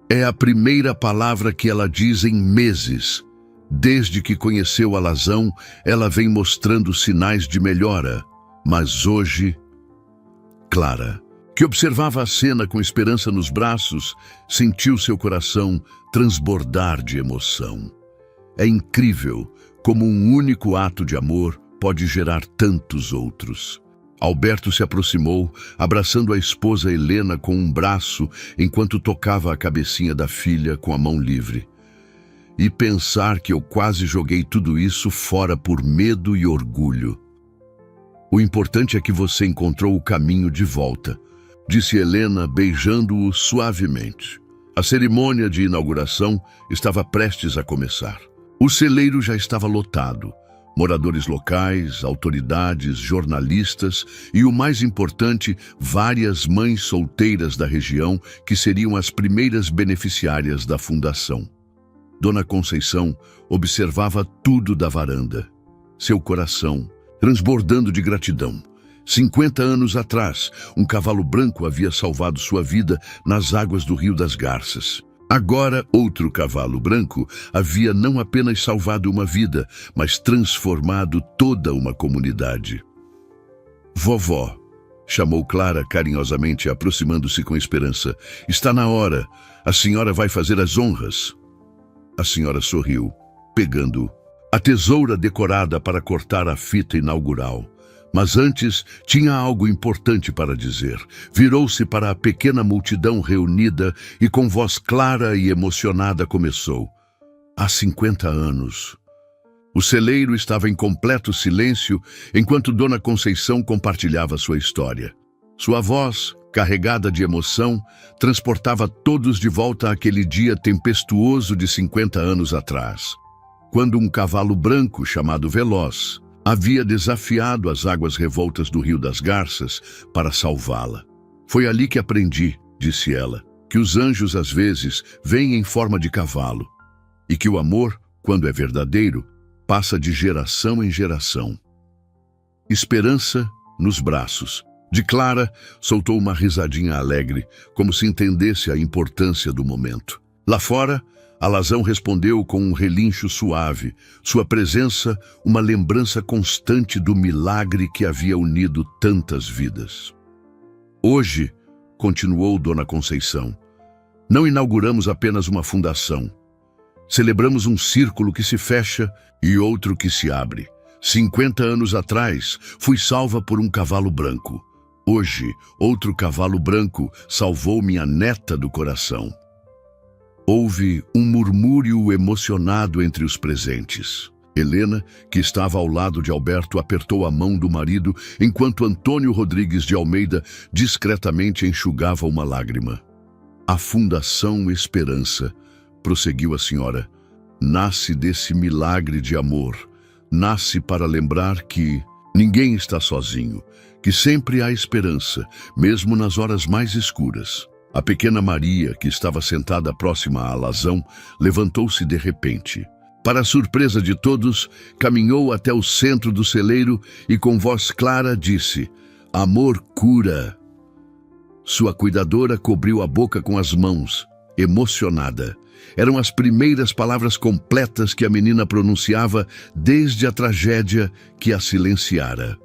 "É a primeira palavra que ela diz em meses. Desde que conheceu Alazão, ela vem mostrando sinais de melhora. Mas hoje..." Clara, que observava a cena com Esperança nos braços, sentiu seu coração transbordar de emoção. É incrível como um único ato de amor pode gerar tantos outros. Alberto se aproximou, abraçando a esposa Helena com um braço, enquanto tocava a cabecinha da filha com a mão livre. "E pensar que eu quase joguei tudo isso fora por medo e orgulho. O importante é que você encontrou o caminho de volta", disse Helena, beijando-o suavemente. A cerimônia de inauguração estava prestes a começar. O celeiro já estava lotado. Moradores locais, autoridades, jornalistas e, o mais importante, várias mães solteiras da região que seriam as primeiras beneficiárias da fundação. Dona Conceição observava tudo da varanda. Seu coração transbordando de gratidão. 50 anos atrás, um cavalo branco havia salvado sua vida nas águas do Rio das Garças. Agora, outro cavalo branco havia não apenas salvado uma vida, mas transformado toda uma comunidade. "Vovó", chamou Clara carinhosamente, aproximando-se com Esperança. "Está na hora. A senhora vai fazer as honras." A senhora sorriu, pegando a tesoura decorada para cortar a fita inaugural. Mas antes, tinha algo importante para dizer. Virou-se para a pequena multidão reunida e, com voz clara e emocionada, começou. "Há 50 anos." O celeiro estava em completo silêncio enquanto Dona Conceição compartilhava sua história. Sua voz, carregada de emoção, transportava todos de volta àquele dia tempestuoso de 50 anos atrás, quando um cavalo branco chamado Veloz havia desafiado as águas revoltas do Rio das Garças para salvá-la. "Foi ali que aprendi", disse ela, "que os anjos às vezes vêm em forma de cavalo e que o amor, quando é verdadeiro, passa de geração em geração." Esperança nos braços de Clara soltou uma risadinha alegre, como se entendesse a importância do momento. Lá fora, Alazão respondeu com um relincho suave, sua presença uma lembrança constante do milagre que havia unido tantas vidas. Hoje, continuou Dona Conceição, não inauguramos apenas uma fundação. Celebramos um círculo que se fecha e outro que se abre. 50 anos atrás, fui salva por um cavalo branco. Hoje, outro cavalo branco salvou minha neta do coração. Houve um murmúrio emocionado entre os presentes. Helena, que estava ao lado de Alberto, apertou a mão do marido, enquanto Antônio Rodrigues de Almeida discretamente enxugava uma lágrima. A Fundação Esperança, prosseguiu a senhora, nasce desse milagre de amor. Nasce para lembrar que ninguém está sozinho, que sempre há esperança, mesmo nas horas mais escuras. A pequena Maria, que estava sentada próxima a Alazão, levantou-se de repente. Para a surpresa de todos, caminhou até o centro do celeiro e com voz clara disse: "Amor cura." Sua cuidadora cobriu a boca com as mãos, emocionada. Eram as primeiras palavras completas que a menina pronunciava desde a tragédia que a silenciara.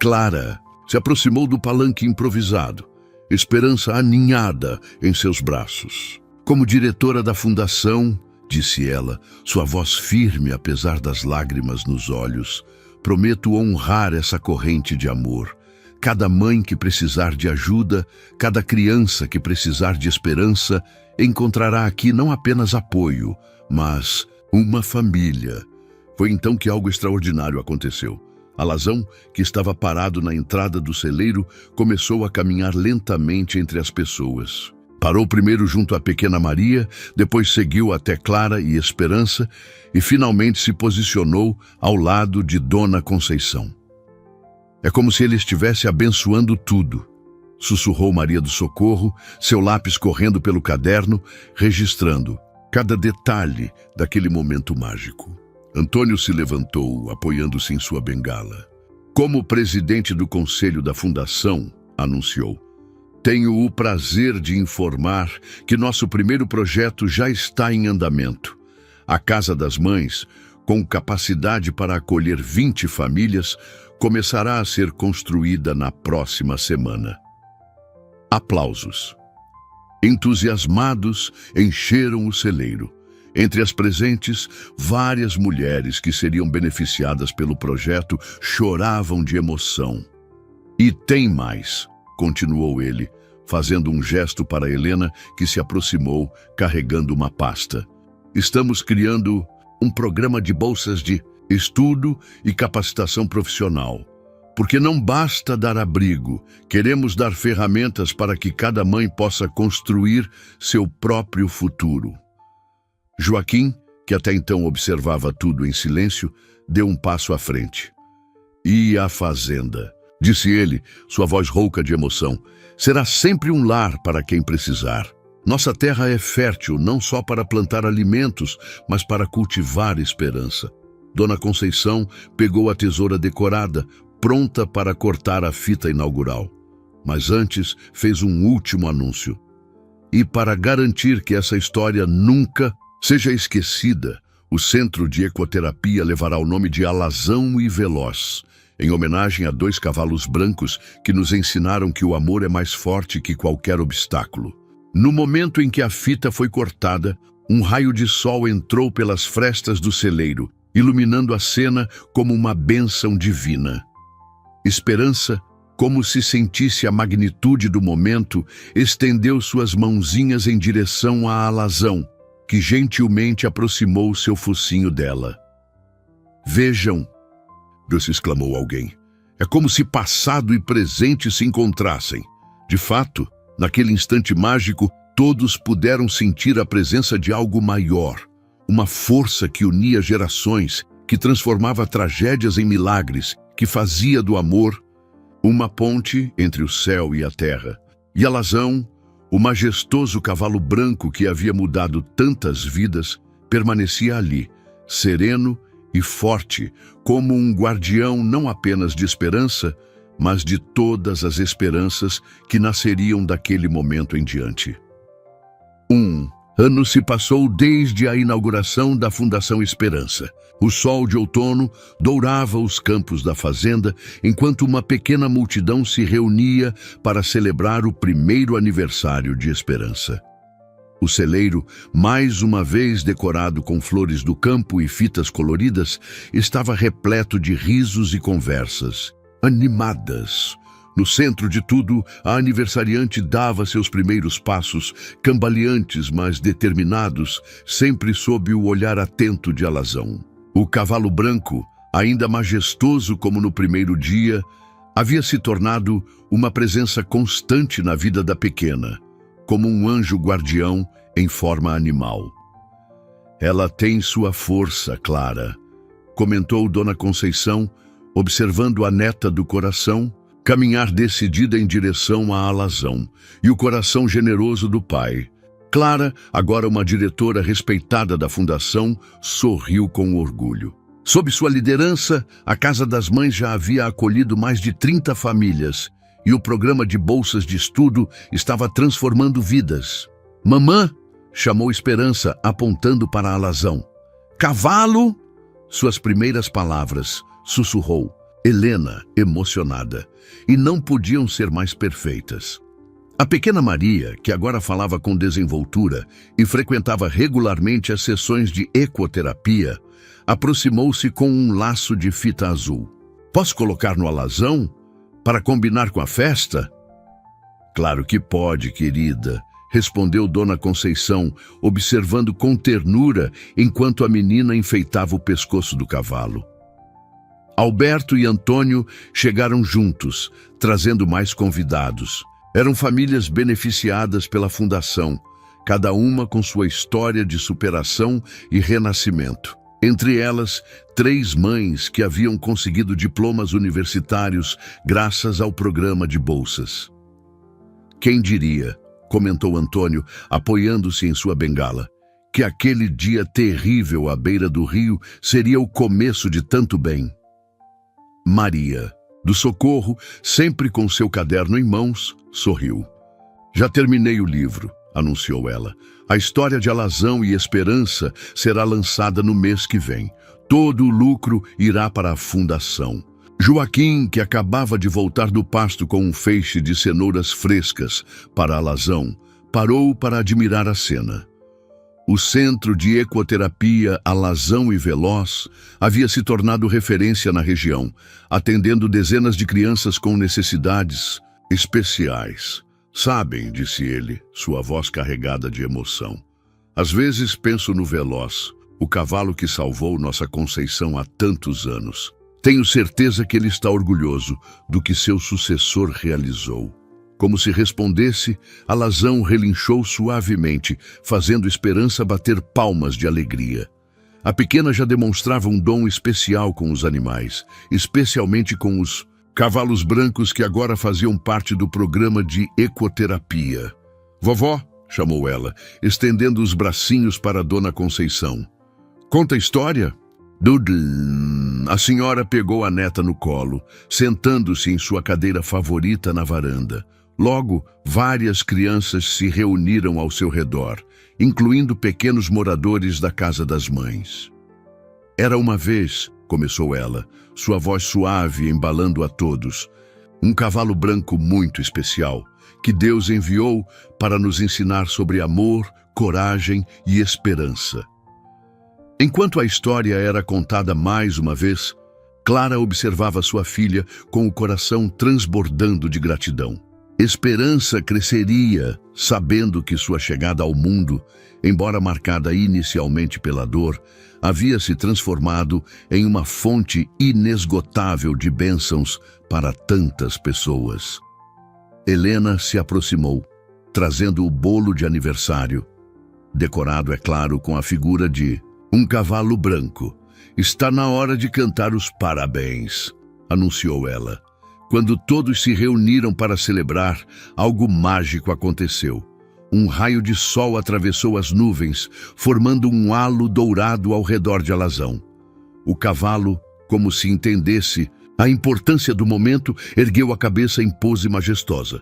Clara se aproximou do palanque improvisado, esperança aninhada em seus braços. Como diretora da fundação, disse ela, sua voz firme apesar das lágrimas nos olhos, prometo honrar essa corrente de amor. Cada mãe que precisar de ajuda, cada criança que precisar de esperança, encontrará aqui não apenas apoio, mas uma família. Foi então que algo extraordinário aconteceu. Alazão, que estava parado na entrada do celeiro, começou a caminhar lentamente entre as pessoas. Parou primeiro junto à pequena Maria, depois seguiu até Clara e Esperança e finalmente se posicionou ao lado de Dona Conceição. É como se ele estivesse abençoando tudo, sussurrou Maria do Socorro, seu lápis correndo pelo caderno, registrando cada detalhe daquele momento mágico. Antônio se levantou, apoiando-se em sua bengala. Como presidente do Conselho da Fundação, anunciou, tenho o prazer de informar que nosso primeiro projeto já está em andamento. A Casa das Mães, com capacidade para acolher 20 famílias, começará a ser construída na próxima semana. Aplausos. Entusiasmados, encheram o celeiro. Entre as presentes, várias mulheres que seriam beneficiadas pelo projeto choravam de emoção. E tem mais, continuou ele, fazendo um gesto para Helena, que se aproximou, carregando uma pasta. Estamos criando um programa de bolsas de estudo e capacitação profissional. Porque não basta dar abrigo, queremos dar ferramentas para que cada mãe possa construir seu próprio futuro. Joaquim, que até então observava tudo em silêncio, deu um passo à frente. E a fazenda, disse ele, sua voz rouca de emoção, será sempre um lar para quem precisar. Nossa terra é fértil não só para plantar alimentos, mas para cultivar esperança. Dona Conceição pegou a tesoura decorada, pronta para cortar a fita inaugural. Mas antes fez um último anúncio. E para garantir que essa história nunca seja esquecida, o Centro de Ecoterapia levará o nome de Alazão e Veloz, em homenagem a 2 cavalos brancos que nos ensinaram que o amor é mais forte que qualquer obstáculo. No momento em que a fita foi cortada, um raio de sol entrou pelas frestas do celeiro, iluminando a cena como uma bênção divina. Esperança, como se sentisse a magnitude do momento, estendeu suas mãozinhas em direção a Alazão, que gentilmente aproximou seu focinho dela. Vejam, exclamou alguém, é como se passado e presente se encontrassem. De fato, naquele instante mágico, todos puderam sentir a presença de algo maior, uma força que unia gerações, que transformava tragédias em milagres, que fazia do amor uma ponte entre o céu e a terra. E Alazão, o majestoso cavalo branco que havia mudado tantas vidas, permanecia ali, sereno e forte, como um guardião não apenas de esperança, mas de todas as esperanças que nasceriam daquele momento em diante. Ano se passou desde a inauguração da Fundação Esperança. O sol de outono dourava os campos da fazenda, enquanto uma pequena multidão se reunia para celebrar o primeiro aniversário de Esperança. O celeiro, mais uma vez decorado com flores do campo e fitas coloridas, estava repleto de risos e conversas animadas. No centro de tudo, a aniversariante dava seus primeiros passos, cambaleantes, mas determinados, sempre sob o olhar atento de Alazão. O cavalo branco, ainda majestoso como no primeiro dia, havia se tornado uma presença constante na vida da pequena, como um anjo guardião em forma animal. Ela tem sua força, Clara, comentou Dona Conceição, observando a neta do coração caminhar decidida em direção a Alazão e o coração generoso do pai. Clara, agora uma diretora respeitada da fundação, sorriu com orgulho. Sob sua liderança, a Casa das Mães já havia acolhido mais de 30 famílias e o programa de bolsas de estudo estava transformando vidas. Mamã, chamou Esperança, apontando para Alazão. Cavalo? Suas primeiras palavras, sussurrou Helena, emocionada, e não podiam ser mais perfeitas. A pequena Maria, que agora falava com desenvoltura e frequentava regularmente as sessões de ecoterapia, aproximou-se com um laço de fita azul. Posso colocar no alazão? Para combinar com a festa? Claro que pode, querida, respondeu Dona Conceição, observando com ternura enquanto a menina enfeitava o pescoço do cavalo. Alberto e Antônio chegaram juntos, trazendo mais convidados. Eram famílias beneficiadas pela fundação, cada uma com sua história de superação e renascimento. Entre elas, 3 mães que haviam conseguido diplomas universitários graças ao programa de bolsas. Quem diria, comentou Antônio, apoiando-se em sua bengala, que aquele dia terrível à beira do rio seria o começo de tanto bem. Maria, do Socorro, sempre com seu caderno em mãos, sorriu. Já terminei o livro, anunciou ela. A história de Alazão e Esperança será lançada no mês que vem. Todo o lucro irá para a fundação. Joaquim, que acabava de voltar do pasto com um feixe de cenouras frescas para Alazão, parou para admirar a cena. O Centro de Ecoterapia Alazão e Veloz havia se tornado referência na região, atendendo dezenas de crianças com necessidades especiais. Sabem, disse ele, sua voz carregada de emoção. Às vezes penso no Veloz, o cavalo que salvou nossa Conceição há tantos anos. Tenho certeza que ele está orgulhoso do que seu sucessor realizou. Como se respondesse, Alazão relinchou suavemente, fazendo Esperança bater palmas de alegria. A pequena já demonstrava um dom especial com os animais, especialmente com os cavalos brancos que agora faziam parte do programa de ecoterapia. Vovó, chamou ela, estendendo os bracinhos para Dona Conceição. Conta a história? Dudlin. A senhora pegou a neta no colo, sentando-se em sua cadeira favorita na varanda. Logo, várias crianças se reuniram ao seu redor, incluindo pequenos moradores da Casa das Mães. Era uma vez, começou ela, sua voz suave embalando a todos, um cavalo branco muito especial, que Deus enviou para nos ensinar sobre amor, coragem e esperança. Enquanto a história era contada mais uma vez, Clara observava sua filha com o coração transbordando de gratidão. Esperança cresceria, sabendo que sua chegada ao mundo, embora marcada inicialmente pela dor, havia se transformado em uma fonte inesgotável de bênçãos para tantas pessoas. Helena se aproximou, trazendo o bolo de aniversário, decorado, é claro, com a figura de um cavalo branco. Está na hora de cantar os parabéns, anunciou ela. Quando todos se reuniram para celebrar, algo mágico aconteceu. Um raio de sol atravessou as nuvens, formando um halo dourado ao redor de Alazão. O cavalo, como se entendesse a importância do momento, ergueu a cabeça em pose majestosa.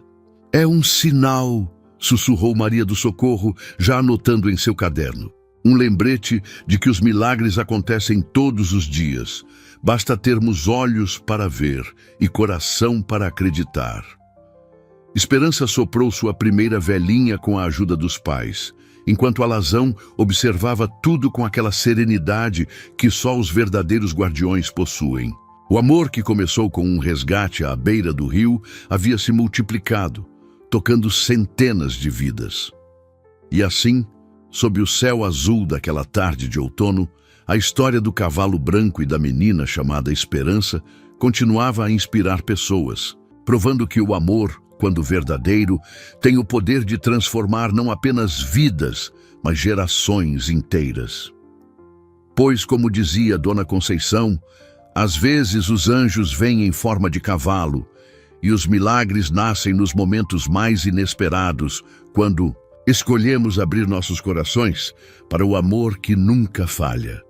É um sinal, sussurrou Maria do Socorro, já anotando em seu caderno. Um lembrete de que os milagres acontecem todos os dias. Basta termos olhos para ver e coração para acreditar. Esperança soprou sua primeira velhinha com a ajuda dos pais, enquanto Alazão observava tudo com aquela serenidade que só os verdadeiros guardiões possuem. O amor que começou com um resgate à beira do rio havia se multiplicado, tocando centenas de vidas. E assim, sob o céu azul daquela tarde de outono, a história do cavalo branco e da menina chamada Esperança continuava a inspirar pessoas, provando que o amor, quando verdadeiro, tem o poder de transformar não apenas vidas, mas gerações inteiras. Pois, como dizia Dona Conceição, às vezes os anjos vêm em forma de cavalo e os milagres nascem nos momentos mais inesperados, quando escolhemos abrir nossos corações para o amor que nunca falha.